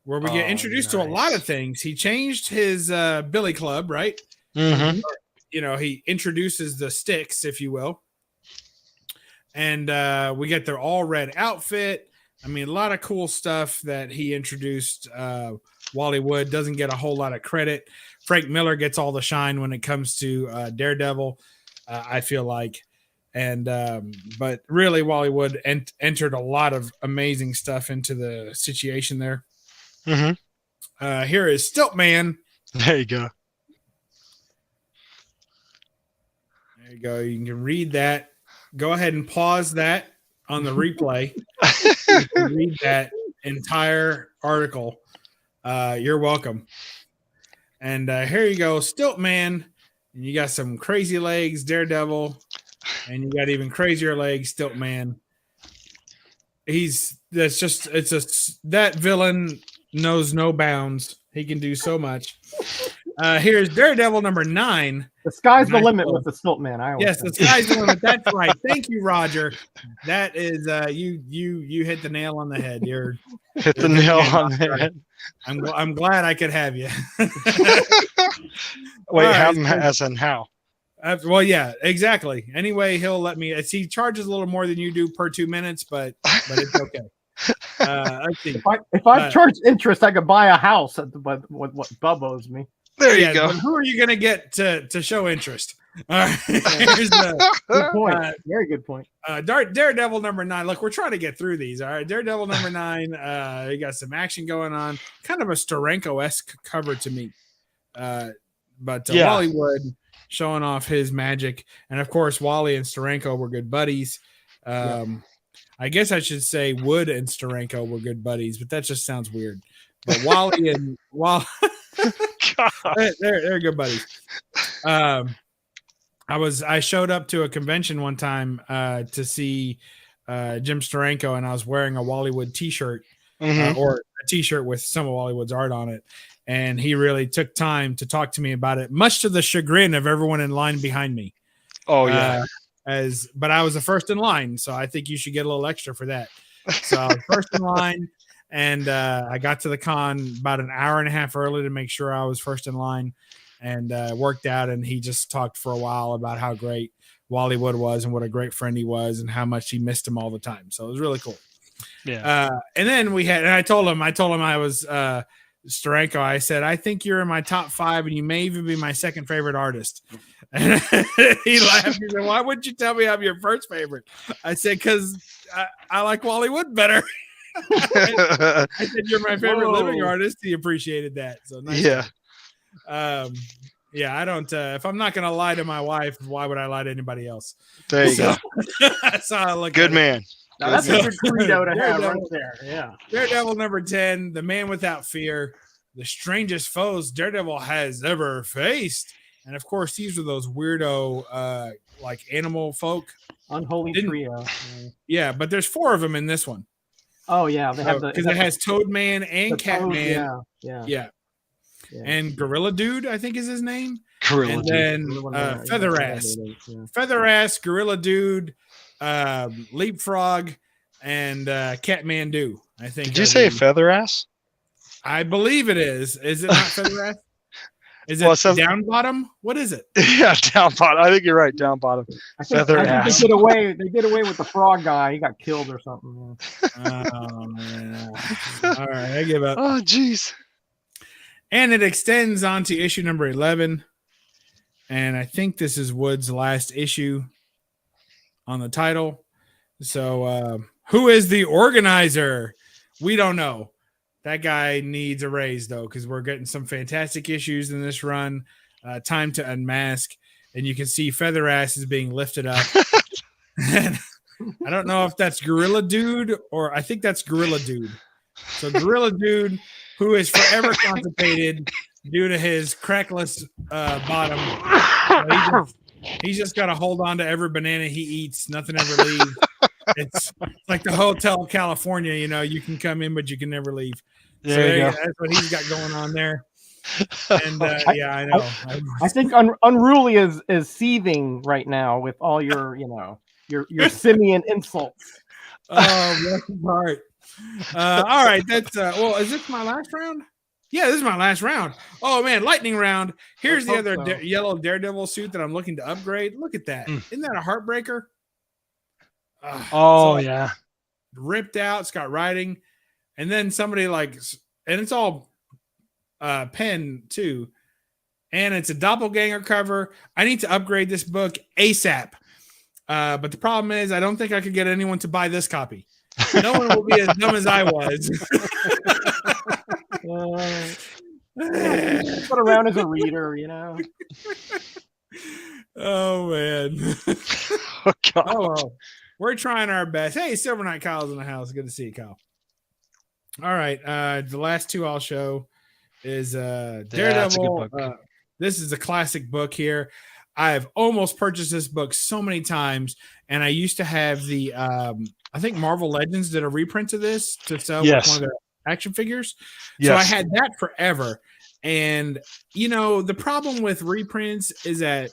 where we get introduced to a lot of things. He changed his Billy Club, right? Mm-hmm. He introduces the sticks, if you will. And we get their all red outfit. I mean, a lot of cool stuff that he introduced. Wally Wood doesn't get a whole lot of credit. Frank Miller gets all the shine when it comes to Daredevil, I feel like. And but really, Wally Wood entered a lot of amazing stuff into the situation there. Mm-hmm. Here is Stiltman. There you go. There you go. You can read that. Go ahead and pause that on the replay. You can read that entire article. You're welcome. And here you go, Stiltman. And you got some crazy legs, Daredevil, and you got even crazier legs, Stiltman. That villain knows no bounds. He can do so much. Here's Daredevil number 9. The sky's the limit with the Stiltman. Yes, the sky's the limit. That's right. Thank you, Roger. That is you hit the nail on the head. You're hit the nail on the head. I'm glad I could have you. Wait, have him as in how? Well, yeah, exactly. Anyway, he'll let me. He charges a little more than you do per 2 minutes, but it's okay. Let's see. If I charged interest, I could buy a house at what Bub owes me. There you go. Who are you going to get to show interest? All right. Here's good point. Very good point. Daredevil number 9. Look, we're trying to get through these. All right. Daredevil number 9. You got some action going on. Kind of a Steranko-esque cover to me. But Wally Wood showing off his magic. And of course, Wally and Steranko were good buddies. I guess I should say Wood and Steranko were good buddies, but that just sounds weird. But Wally and they're good buddies. I showed up to a convention one time to see Jim Steranko, and I was wearing a Wally Wood t-shirt or a t-shirt with some of Wally Wood's art on it. And he really took time to talk to me about it, much to the chagrin of everyone in line behind me. Oh, yeah. But I was the first in line, so I think you should get a little extra for that. So I was first in line, and I got to the con about an hour and a half early to make sure I was first in line, and worked out. And he just talked for a while about how great Wally Wood was and what a great friend he was and how much he missed him all the time. So it was really cool. Yeah. And then I told him I was Steranko, I said, I think you're in my top 5 and you may even be my second favorite artist. And he laughed. He said, why wouldn't you tell me I'm your first favorite? I said, because I like Wally Wood better. I said, you're my favorite living artist. He appreciated that. So nice. Yeah. Yeah, I don't. If I'm not going to lie to my wife, why would I lie to anybody else? There you go. That's how I look Good at man. Now, that's a good credo to have right there. Yeah. Daredevil number 10, the man without fear, the strangest foes Daredevil has ever faced. And of course, these are those weirdo, like animal folk. Unholy trio. Yeah, but there's 4 of them in this one. Oh, yeah. They have because it has Toadman and Catman. Yeah. And Gorilla Dude, I think is his name. Gorilla and Dude. then Feather Ass. Feather Ass, Gorilla Dude, Leapfrog, and Catman Do. I think. Did you say Feather Ass? I believe it is. Is it not Feather Ass? Is it down bottom? What is it? Yeah, down bottom. I think you're right. Down bottom. Feather Ass. They did away with the frog guy. He got killed or something. Oh man! All right, I give up. Oh jeez. And it extends on to issue number 11, and I think this is Wood's last issue on the title. So, who is the organizer? We don't know. That guy needs a raise, though, because we're getting some fantastic issues in this run. Time to unmask. And you can see Feather Ass is being lifted up. And I don't know if that's Gorilla Dude or I think that's Gorilla Dude. So Gorilla Dude, who is forever constipated due to his crackless bottom. He's just got to hold on to every banana he eats. Nothing ever leaves. It's like the Hotel California, you can come in, but you can never leave. That's what he's got going on there. And yeah, I know. I think Unruly is seething right now with all your, your simian insults. Oh, bless his heart. All right, that's well, is this my last round? Yeah, this is my last round. Oh man, lightning round. Here's the other yellow Daredevil suit that I'm looking to upgrade. Look at that. Isn't that a heartbreaker? Oh yeah. Ripped out, it's got writing. And then somebody and it's all pen too. And it's a doppelganger cover. I need to upgrade this book ASAP. But the problem is I don't think I could get anyone to buy this copy. No one will be as dumb as I was. Put around as a reader, Oh man. Oh God. Oh well. We're trying our best. Hey, Silver Knight Kyle's in the house. Good to see you, Kyle. All right. The last 2 I'll show is Daredevil. This is a classic book here. I've almost purchased this book so many times, and I used to have the I think Marvel Legends did a reprint of this to sell with one of their action figures. Yes. So I had that forever. And the problem with reprints is that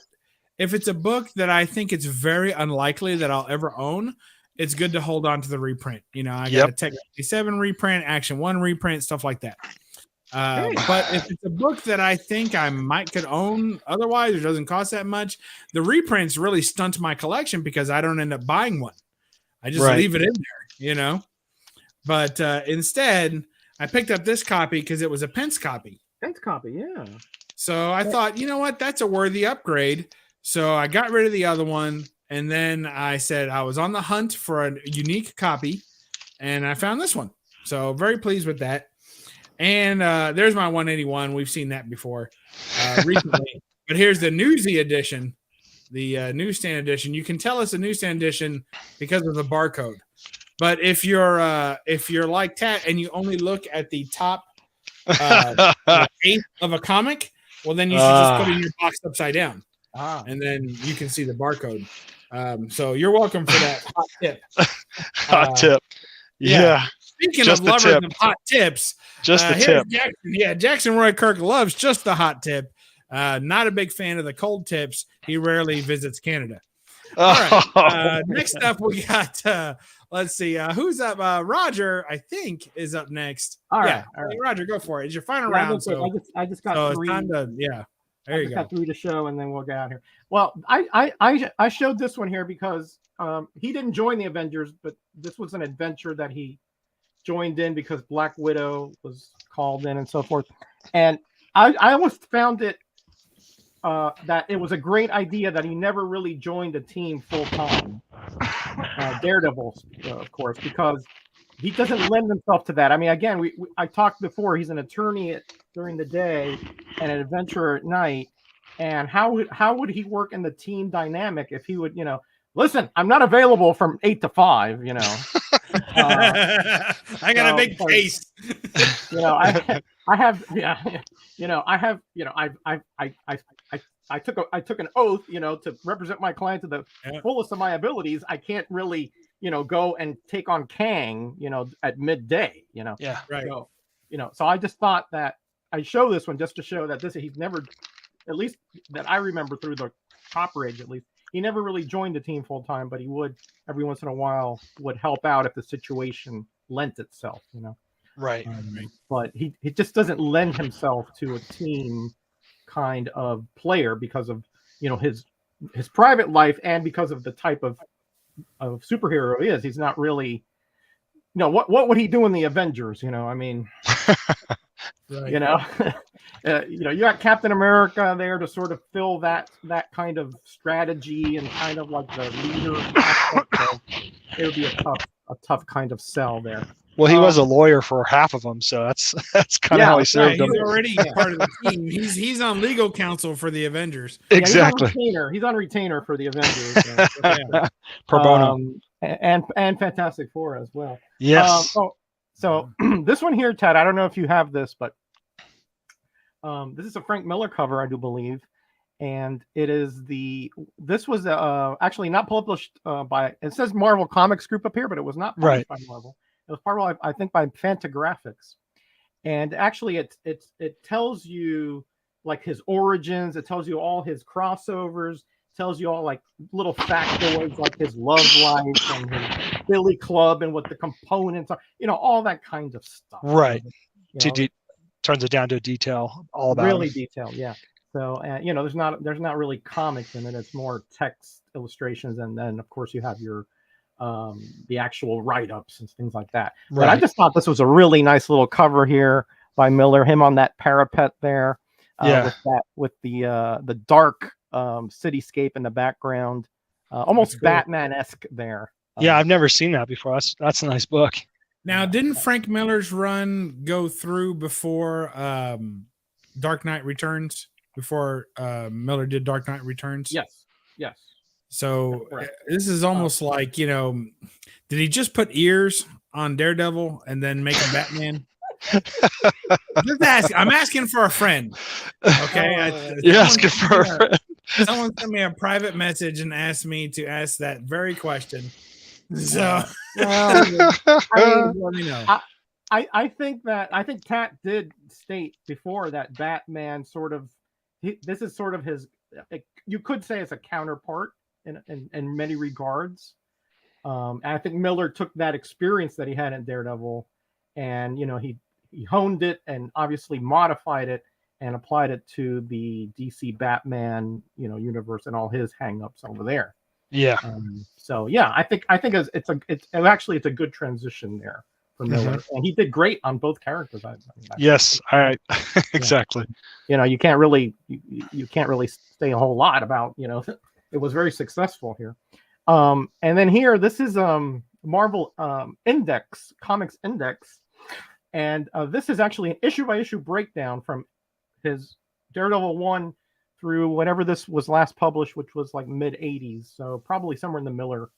if it's a book that I think it's very unlikely that I'll ever own, it's good to hold on to the reprint. I got a Tech 97 reprint, Action 1 reprint, stuff like that. But if it's a book that I think I could own otherwise, it doesn't cost that much, the reprints really stunt my collection because I don't end up buying one. I just leave it in there, But instead, I picked up this copy because it was a Pence copy. Pence copy, yeah. So I thought, you know what? That's a worthy upgrade. So I got rid of the other one. And then I said I was on the hunt for a unique copy. And I found this one. So very pleased with that. And there's my 181. We've seen that before recently. But here's the newsy edition, the newsstand edition. You can tell it's a newsstand edition because of the barcode. But if you're like Tat and you only look at the top eighth of a comic, well, then you should just put it in your box upside down. And then you can see the barcode. So you're welcome for that hot tip. Hot tip. Yeah. Speaking of lovers of hot tips, just the tip. Jackson Roy Kirk loves just the hot tip. Not a big fan of the cold tips. He rarely visits Canada. All right. Next up, we got, let's see, who's up? Roger, I think, is up next. All right. Roger, go for it. It's your final round. I just got 3. It's time to, there you go. Got 3 to show, and then we'll get out here. Well, I showed this one here because he didn't join the Avengers, but this was an adventure that he joined in because Black Widow was called in and so forth. And I always found it that it was a great idea that he never really joined the team full time. Daredevil, of course, because he doesn't lend himself to that. I mean, again, I talked before. He's an attorney during the day and an adventurer at night. And how would he work in the team dynamic if he would, listen, I'm not available from 8 to 5. I got a big case. I took an oath, to represent my client to the fullest of my abilities. I can't really, go and take on Kang, at midday, Yeah, right. So, so I just thought that I show this one just to show that he's never, at least that I remember through the Copper Age, at least, he never really joined the team full time, but he would every once in a while would help out if the situation lent itself, Right. But he just doesn't lend himself to a team kind of player because of his private life and because of the type of superhero he is. He's not really, what would he do in the Avengers? I mean, right. You got Captain America there to sort of fill that kind of strategy and kind of like the leader aspect. So it would be a tough kind of sell there. Well, he was a lawyer for half of them, so that's kind of how he served them. He's already part of the team. He's on legal counsel for the Avengers. Exactly. He's on retainer for the Avengers. Pro bono. And Fantastic Four as well. Yes. So this one here, Ted, I don't know if you have this, but this is a Frank Miller cover, I do believe. And this was actually not published by, it says Marvel Comics Group up here, but it was not published by Marvel. It was part, I think, by Fantagraphics. And actually it tells you like his origins. It tells you all his crossovers, tells you all like little factoids like his love life and his Billy Club and what the components are, all that kind of stuff. Right. Turns it down to detail, all about really detailed. Yeah. So, there's not really comics in it. It's more text illustrations. And then of course you have your, the actual write-ups and things like that. Right. But I just thought this was a really nice little cover here by Miller, him on that parapet there, with the dark cityscape in the background, almost cool. Batman-esque there. Yeah, I've never seen that before. That's a nice book. Now, didn't Frank Miller's run go through before Dark Knight Returns? Before Miller did Dark Knight Returns? Yes. So this is almost like, did he just put ears on Daredevil and then make him Batman? I'm asking for a friend. Okay. You're asking for a friend. Someone sent me a private message and asked me to ask that very question. So let me know. I think Tat did state before that Batman this is sort of his, you could say it's a counterpart in many regards. And I think Miller took that experience that he had in Daredevil and, he honed it and obviously modified it and applied it to the DC Batman, universe and all his hang-ups over there. Yeah. So yeah, I think it's a good transition there for Miller, and he did great on both characters. Yes, exactly. You can't really say a whole lot about. It was very successful here. And then here, this is Marvel Comics Index, and this is actually an issue by issue breakdown from his Daredevil 1 through whenever this was last published, which was like mid 80s. So probably somewhere in the Miller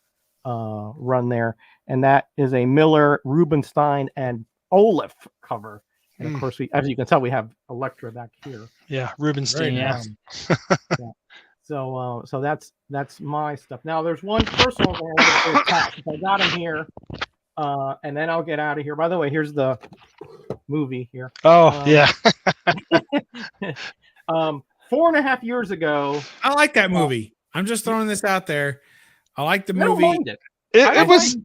run there. And that is a Miller, Rubenstein, and Olaf cover. And of course, as you can tell, we have Elektra back here. Yeah, Rubenstein. Nice. Yeah. So that's my stuff. Now there's one personal thing I got him here. And then I'll get out of here. By the way, here's the movie here. Oh, yeah. 4.5 years ago. I like that movie. I'm just throwing this out there. I like the movie. I don't mind it. It was.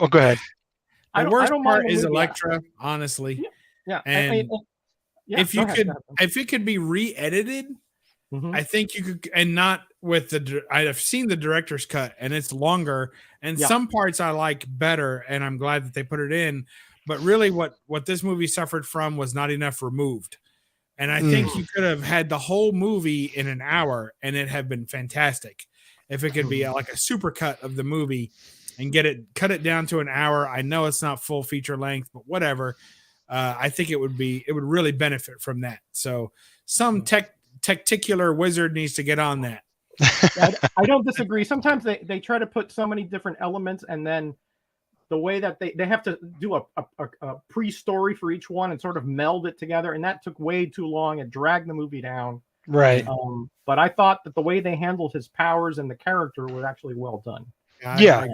Oh, go ahead. The worst part is Elektra, honestly. Yeah. And if it could be re-edited, Mhm. I think you could, and not with the. I've seen the director's cut, and it's longer, and Yeah. some parts I like better, and I'm glad that they put it in. But really, what this movie suffered from was not enough removed, and I think you could have had the whole movie in an hour, and it had been fantastic. If it could be like a super cut of the movie, and cut it down to an hour. I know it's not full feature length, but whatever. I think it would really benefit from that. So some tacticular wizard needs to get on that. I don't disagree. Sometimes they try to put so many different elements, and then the way that they have to do a pre-story for each one and sort of meld it together, and that took way too long. It dragged the movie down. Right. But I thought that the way they handled his powers and the character was actually well done. Yeah. Yeah.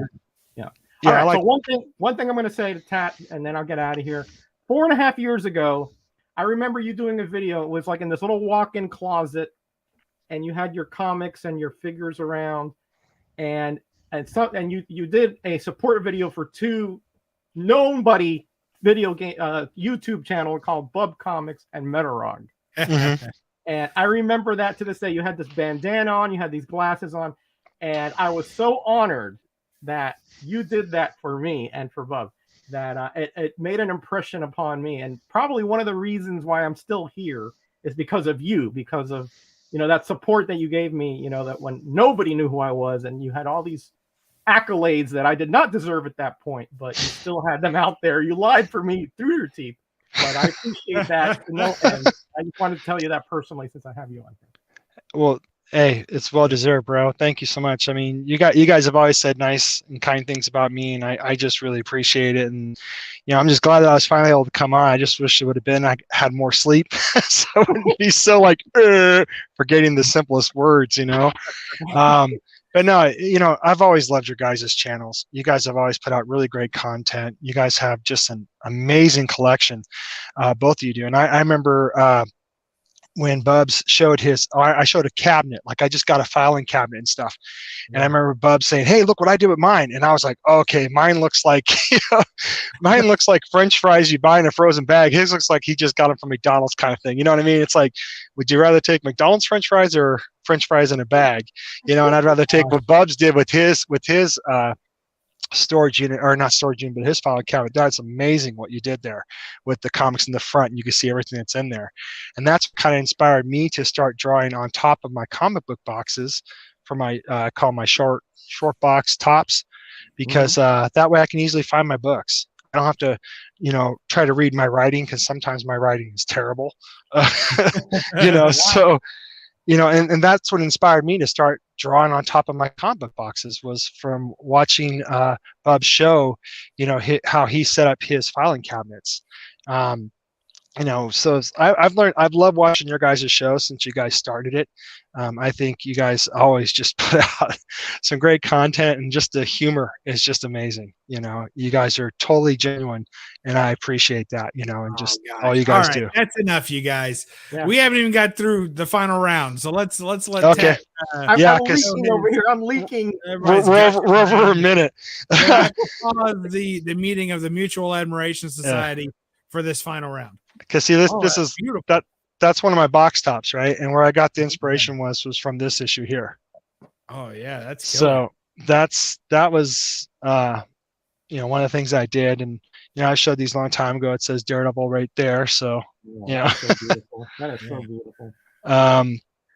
Yeah. All right, I like. so one thing I'm going to say to Tat, and then I'll get out of here. 4.5 years ago, I remember you doing a video. It was like in this little walk-in closet, and you had your comics and your figures around, and you did a support video for two nobody video game YouTube channel called Bub Comics and Metarog. And I remember that to this day. You had this bandana on, you had these glasses on, and I was so honored that you did that for me and for Bub. That it made an impression upon me, and probably one of the reasons why I'm still here is because of you, because of that support that you gave me. That when nobody knew who I was, and you had all these accolades that I did not deserve at that point, but you still had them out there. You lied for me through your teeth, but I appreciate that to no end. I just wanted to tell you that personally since I have you on here. Well, hey, it's well deserved, bro. Thank you so much. I mean, you guys have always said nice and kind things about me, and I just really appreciate it. And I'm just glad that I was finally able to come on. I just wish it would have been I had more sleep, so I wouldn't be so like forgetting the simplest words, But no, I've always loved your guys' channels. You guys have always put out really great content. You guys have just an amazing collection, both of you do. And I remember when Bubs showed I showed a cabinet, like I just got a filing cabinet and stuff. And I remember Bubs saying, "Hey, look what I did with mine." And I was like, okay, mine looks like, mine looks like French fries you buy in a frozen bag. His looks like he just got them from McDonald's kind of thing. You know what I mean? It's like, would you rather take McDonald's French fries or French fries in a bag? And I'd rather take what Bubs did with his storage unit, or not storage unit, but his file cabinet. That's amazing what you did there with the comics in the front, and you can see everything that's in there. And that's what kind of inspired me to start drawing on top of my comic book boxes for my I call my short box tops, because that way I can easily find my books. I don't have to try to read my writing, because sometimes my writing is terrible. So and that's what inspired me to start drawing on top of my comic book boxes, was from watching Bub's show, how he set up his filing cabinets. So I've loved watching your guys' show since you guys started it. I think you guys always just put out some great content, and just the humor is just amazing. You guys are totally genuine, and I appreciate that, and just all you guys do. That's enough, you guys. Yeah. We haven't even got through the final round, so let's let okay. I'm leaking over here. I'm leaking. We're over a minute. the meeting of the Mutual Admiration Society for this final round. Because see, this is beautiful. That's one of my box tops, right? And where I got the inspiration was from this issue here. Oh yeah, that's so that was one of the things I did, and I showed these a long time ago. It says Daredevil right there, so that's so beautiful. That is so beautiful.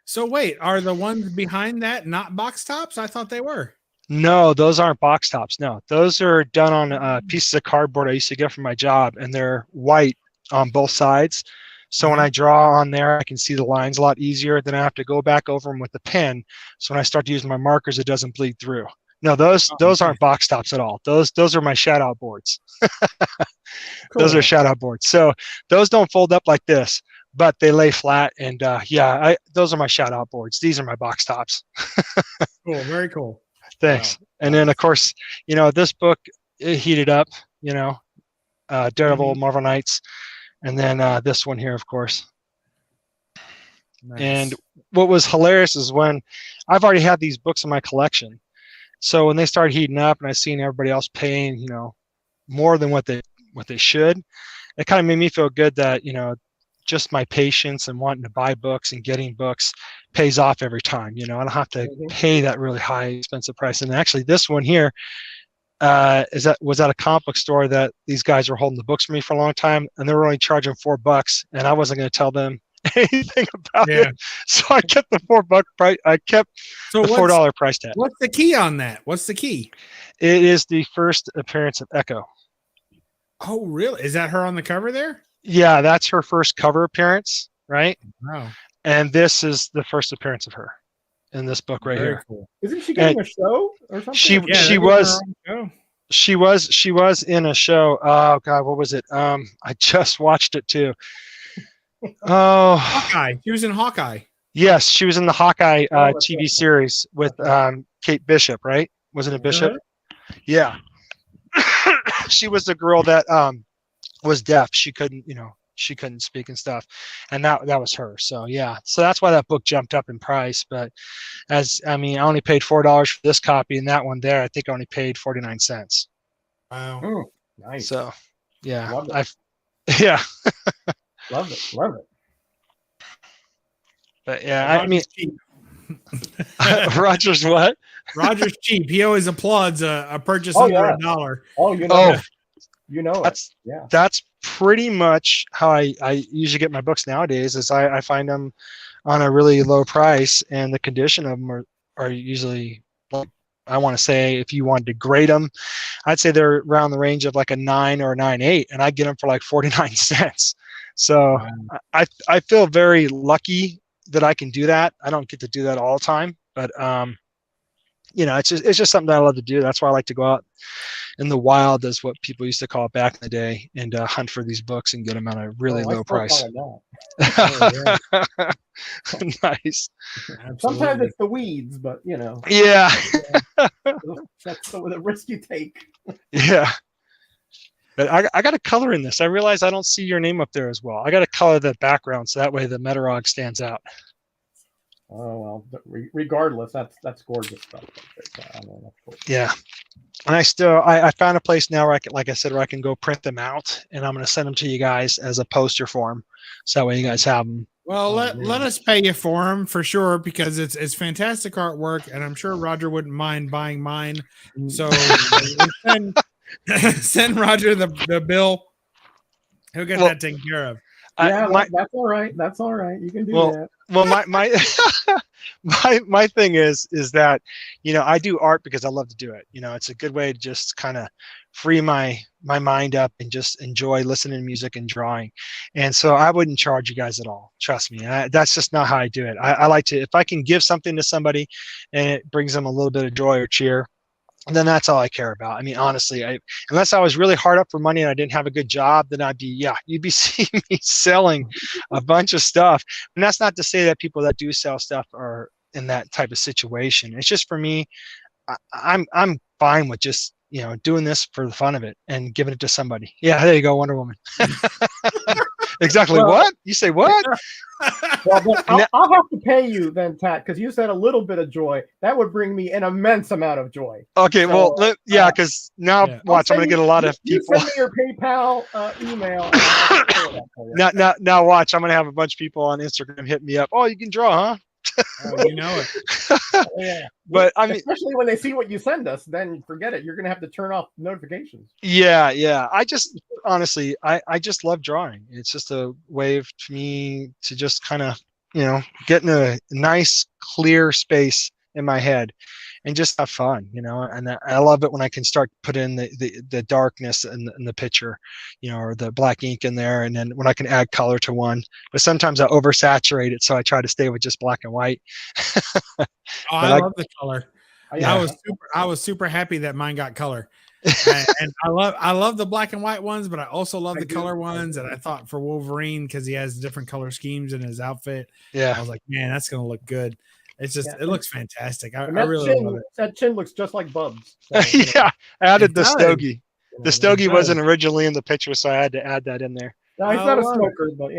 So wait, are the ones behind that not box tops? I thought they were. No, those aren't box tops. No, those are done on pieces of cardboard I used to get from my job, and they're white on both sides. So when I draw on there, I can see the lines a lot easier. Then I have to go back over them with the pen. So when I start to use my markers, it doesn't bleed through. No, those aren't box tops at all. Those are my shout out boards. Cool. Those are shout out boards. So those don't fold up like this, but they lay flat. And those are my shout out boards. These are my box tops. Cool. Very cool. Thanks. Wow. And then of course, this book, it heated up, Daredevil, Marvel Knights. And then this one here, of course. Nice. And what was hilarious is when I've already had these books in my collection. So when they started heating up and I seen everybody else paying, more than what they should, it kind of made me feel good that, just my patience and wanting to buy books and getting books pays off every time. You know, I don't have to pay that really high expensive price. And actually this one here was at a comic book store that these guys were holding the books for me for a long time, and they were only charging $4, and I wasn't going to tell them anything about it. So I kept the $4 price. I kept the $4 price tag. What's the key on that? What's the key? It is the first appearance of Echo. Oh, really? Is that her on the cover there? Yeah, that's her first cover appearance, right? Wow. And this is the first appearance of her in this book right here. Cool. Isn't she getting a show or something? She was in a show. Oh God, what was it? I just watched it too. Oh, Hawkeye. She was in Hawkeye. Yes, she was in the Hawkeye TV series with Kate Bishop, right? Wasn't it Bishop? Yeah. She was the girl that was deaf. She couldn't speak and stuff, and that was her. So yeah, so that's why that book jumped up in price. But I only paid $4 for this copy, and that one there, I think I only paid 49 cents. Wow. Oh, nice. So yeah, Love it. Yeah. Love it. But yeah, Roger's what? Roger's cheap. He always applauds a purchase under $1. Oh, you know. You know that's pretty much how I usually get my books nowadays. Is I find them on a really low price, and the condition of them are usually, like, I want to say, if you wanted to grade them, I'd say they're around the range of like a 9 or a 9.8, and I get them for like 49 cents. So wow. I feel very lucky that I can do that. I don't get to do that all the time, but it's just something that I love to do. That's why I like to go out in the wild, as what people used to call it back in the day, and hunt for these books and get them at a really low price. Nice. Absolutely. Sometimes it's the weeds, but Yeah. That's the risk you take. Yeah. But I got to color in this. I realize I don't see your name up there as well. I got to color the background so that way the Metarog stands out. Oh well, regardless, that's gorgeous stuff. That's cool. Yeah, and I found a place now where I can, like I said, where I can go print them out, and I'm going to send them to you guys as a poster form, so that way you guys have them. Well, let us pay you for them for sure, because it's fantastic artwork, and I'm sure Roger wouldn't mind buying mine. So send Roger the bill. He'll get that taken care of. Yeah, that's all right. That's all right. You can do that. Well, my thing is that, I do art because I love to do it. It's a good way to just kind of free my mind up and just enjoy listening to music and drawing. And so I wouldn't charge you guys at all. Trust me. That's just not how I do it. I like to, if I can give something to somebody and it brings them a little bit of joy or cheer, then that's all I care about. I mean, honestly, unless I was really hard up for money and I didn't have a good job, then you'd be seeing me selling a bunch of stuff. And that's not to say that people that do sell stuff are in that type of situation. It's just, for me, I'm fine with just, doing this for the fun of it and giving it to somebody. Yeah, there you go, Wonder Woman. Exactly. Well, what? You say what? Well, I'll have to pay you then, Tat, because you said a little bit of joy. That would bring me an immense amount of joy. Okay, so, because now, watch, I'm going to get a lot of people. Send me your PayPal email. Now, watch, I'm going to have a bunch of people on Instagram hit me up. Oh, you can draw, huh? You know it. Yeah. But I mean, especially when they see what you send us, then forget it. You're going to have to turn off notifications. Yeah. I just, honestly, I just love drawing. It's just a way for me to just kind of, get in a nice, clear space in my head and just have fun, and I love it when I can start putting the darkness in the picture, or the black ink in there, and then when I can add color to one. But sometimes I oversaturate it, so I try to stay with just black and white. I love the color. Yeah. I was super happy that mine got color. And I love the black and white ones, but I also love the color ones. And I thought for Wolverine, because he has different color schemes in his outfit, I was like, man, that's gonna look good. It's just, it looks fantastic. I really love it. That chin looks just like Bub's. So, yeah, I added the stogie. The stogie wasn't originally in the picture, so I had to add that in there. No, he's not a smoker, but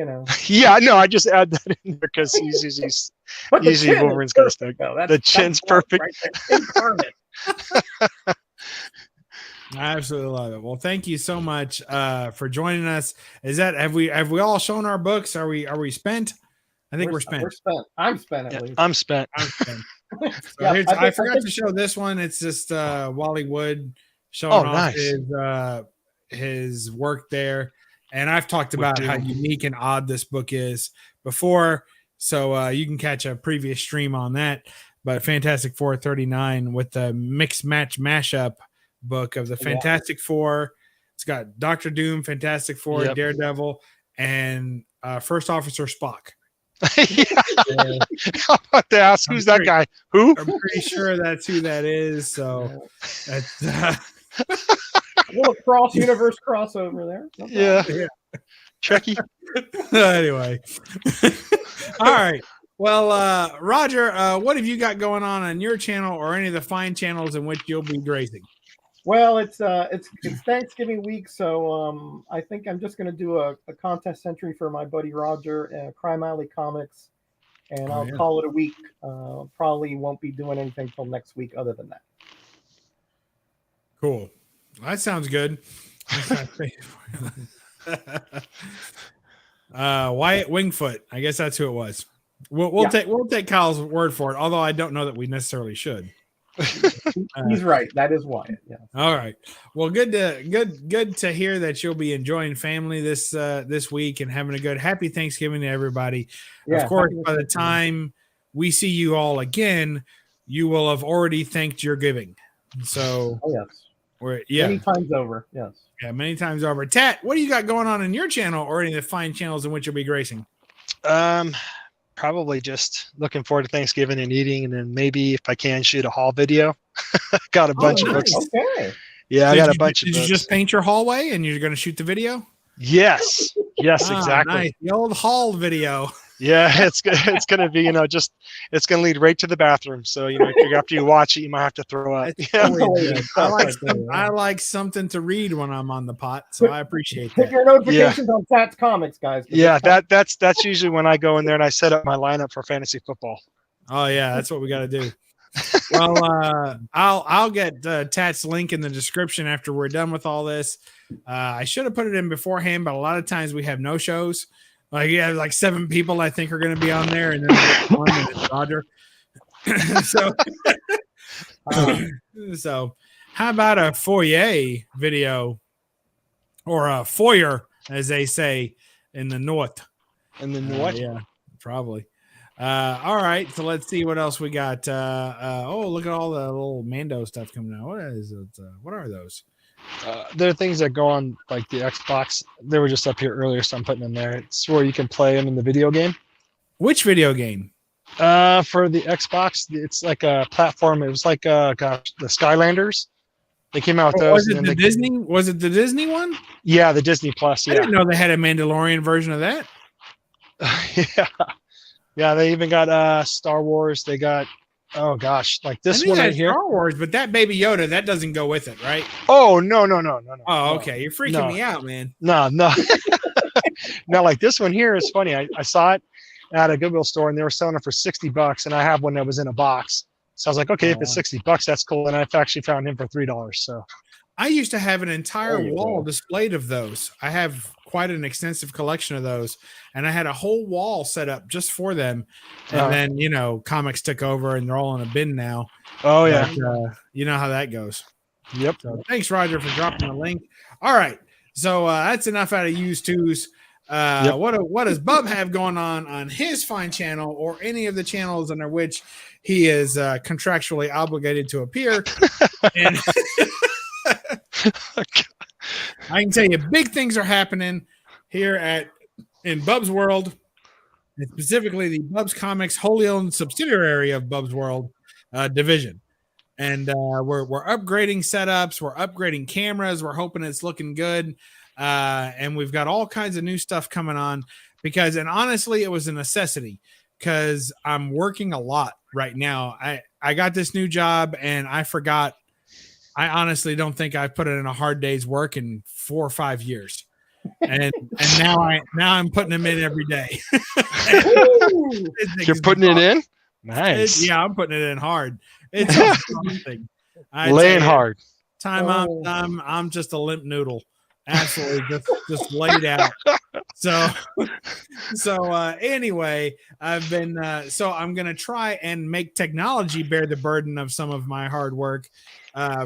Yeah, no, I just add that in there because he's usually Wolverine's got a stogie. The chin's perfect. Right, incarnate. I absolutely love it. Well, thank you so much for joining us. Have we all shown our books? Are we spent? I think we're spent. We're spent. I'm spent at least. I'm spent. I'm spent. So Yeah, I forgot to show this one. It's just Wally Wood showing off his work there. And I've talked about how unique and odd this book is before. So you can catch a previous stream on that. But Fantastic Four 39 with the mixed match mashup book of the Fantastic Four. It's got Doctor Doom, Fantastic Four, Daredevil, and First Officer Spock. How about to ask who's that guy? Who? I'm pretty sure that's who that is. So that's a little cross universe crossover there. Yeah. Trekkie. Anyway. All right. Well, Roger, what have you got going on your channel or any of the fine channels in which you'll be gracing? Well, it's Thanksgiving week, so I think I'm just going to do a contest entry for my buddy Roger, Crime Alley Comics, and I'll call it a week. Probably won't be doing anything till next week other than that. Cool. That sounds good. Wyatt Wingfoot. I guess that's who it was. We'll take Kyle's word for it, although I don't know that we necessarily should. He's right. That is Wyatt. Yeah. All right. Well, good to hear that you'll be enjoying family this week and having a good happy Thanksgiving to everybody. Yeah, of course, by the time we see you all again, you will have already thanked your giving. So many times over. Yes. Yeah, many times over. Tat, what do you got going on in your channel or any of the fine channels in which you'll be gracing? Probably just looking forward to Thanksgiving and eating, and then maybe if I can shoot a haul video. Got a bunch of books. Okay. Yeah, I got a bunch of books. Did you just paint your hallway and you're going to shoot the video? Yes, exactly. Nice. The old haul video. Yeah, it's going to be, it's going to lead right to the bathroom. So, after you watch it, you might have to throw up. I like something to read when I'm on the pot, so I appreciate that. Put your notifications on Tat's Comics, guys. Yeah, that's usually when I go in there and I set up my lineup for fantasy football. Oh yeah, that's what we got to do. Well, I'll get Tat's link in the description after we're done with all this. I should have put it in beforehand, but a lot of times we have no shows. Like 7 people I think are going to be on there, and then one and it's Roger. So how about a foyer video, or a foyer, as they say in the north? In the north, yeah, probably. All right, so let's see what else we got. Look at all the little Mando stuff coming out. What is it? What are those? There are things that go on like the Xbox. They were just up here earlier, so I'm putting them there. It's where you can play them in the video game. Which video game? For the Xbox, it's like a platform. It was like the Skylanders. They came out with those. Was it the Disney? Was it the Disney one? Yeah, the Disney Plus. Yeah. I didn't know they had a Mandalorian version of that. Yeah. They even got Star Wars. They got. Oh gosh, like this one right here. Star Wars, but that Baby Yoda, that doesn't go with it, right? Oh no. Oh, okay. You're freaking me out, man. No. No, like this one here is funny. I saw it at a Goodwill store and they were selling it for $60, and I have one that was in a box. So I was like, okay, if it's $60, that's cool. And I've actually found him for $3. So I used to have an entire wall displayed of those. I have quite an extensive collection of those, and I had a whole wall set up just for them. And then, comics took over and they're all in a bin now. Oh yeah. But, you know how that goes. Yep. So thanks, Roger, for dropping the link. All right. So that's enough out of used twos. What does Bub have going on his fine channel or any of the channels under which he is contractually obligated to appear? And I can tell you big things are happening here in Bub's World, and specifically the Bub's Comics wholly owned subsidiary of Bub's World division. And we're upgrading setups, we're upgrading cameras, we're hoping it's looking good. And we've got all kinds of new stuff coming on and honestly, it was a necessity because I'm working a lot right now. I got this new job and I forgot. I honestly don't think I've put in a hard day's work in 4 or 5 years. And now I'm putting them in every day. You're putting it in? Nice. I'm putting it in hard. It's laying hard. time Oh. I'm just a limp noodle, absolutely just laid out. So anyway, I've been so I'm gonna try and make technology bear the burden of some of my hard work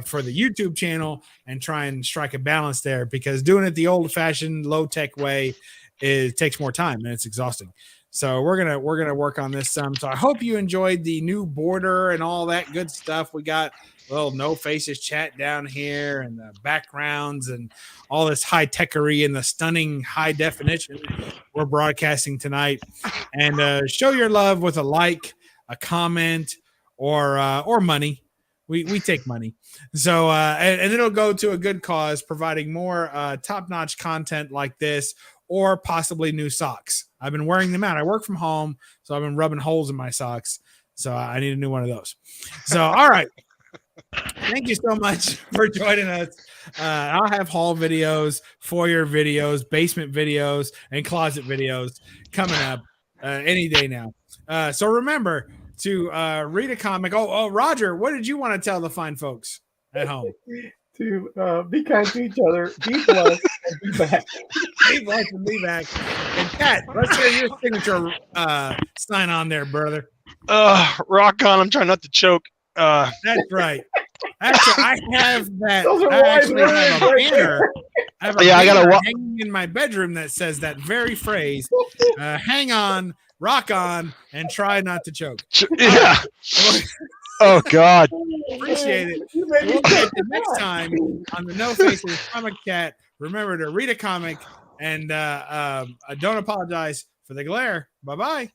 for the YouTube channel and try and strike a balance there, because doing it the old-fashioned low-tech way takes more time and it's exhausting. So we're gonna work on this some. So I hope you enjoyed the new border and all that good stuff. We got little no faces chat down here and the backgrounds and all this high techery and the stunning high definition we're broadcasting tonight. And show your love with a like, a comment, or money. We take money. So and it'll go to a good cause, providing more top-notch content like this, or possibly new socks. I've been wearing them out. I work from home, so I've been rubbing holes in my socks. So I need a new one of those. So all right. Thank you so much for joining us. I'll have haul videos, foyer videos, basement videos, and closet videos coming up any day now. So remember to read a comic. Oh, Roger, what did you want to tell the fine folks at home? To be kind to each other, be blessed, and be back. Be blessed and be back. And Pat, let's hear your signature sign on there, brother. Rock on. I'm trying not to choke. That's right. Actually, I have that. Those are I actually wise have a words right banner. I have a Yeah, I gotta banner wa- hanging in my bedroom that says that very phrase: "Hang on, rock on, and try not to choke." Yeah. Oh God. Appreciate it. You made me We'll catch choke you next time on the No Faces Comic Cat. Remember to read a comic and don't apologize for the glare. Bye bye.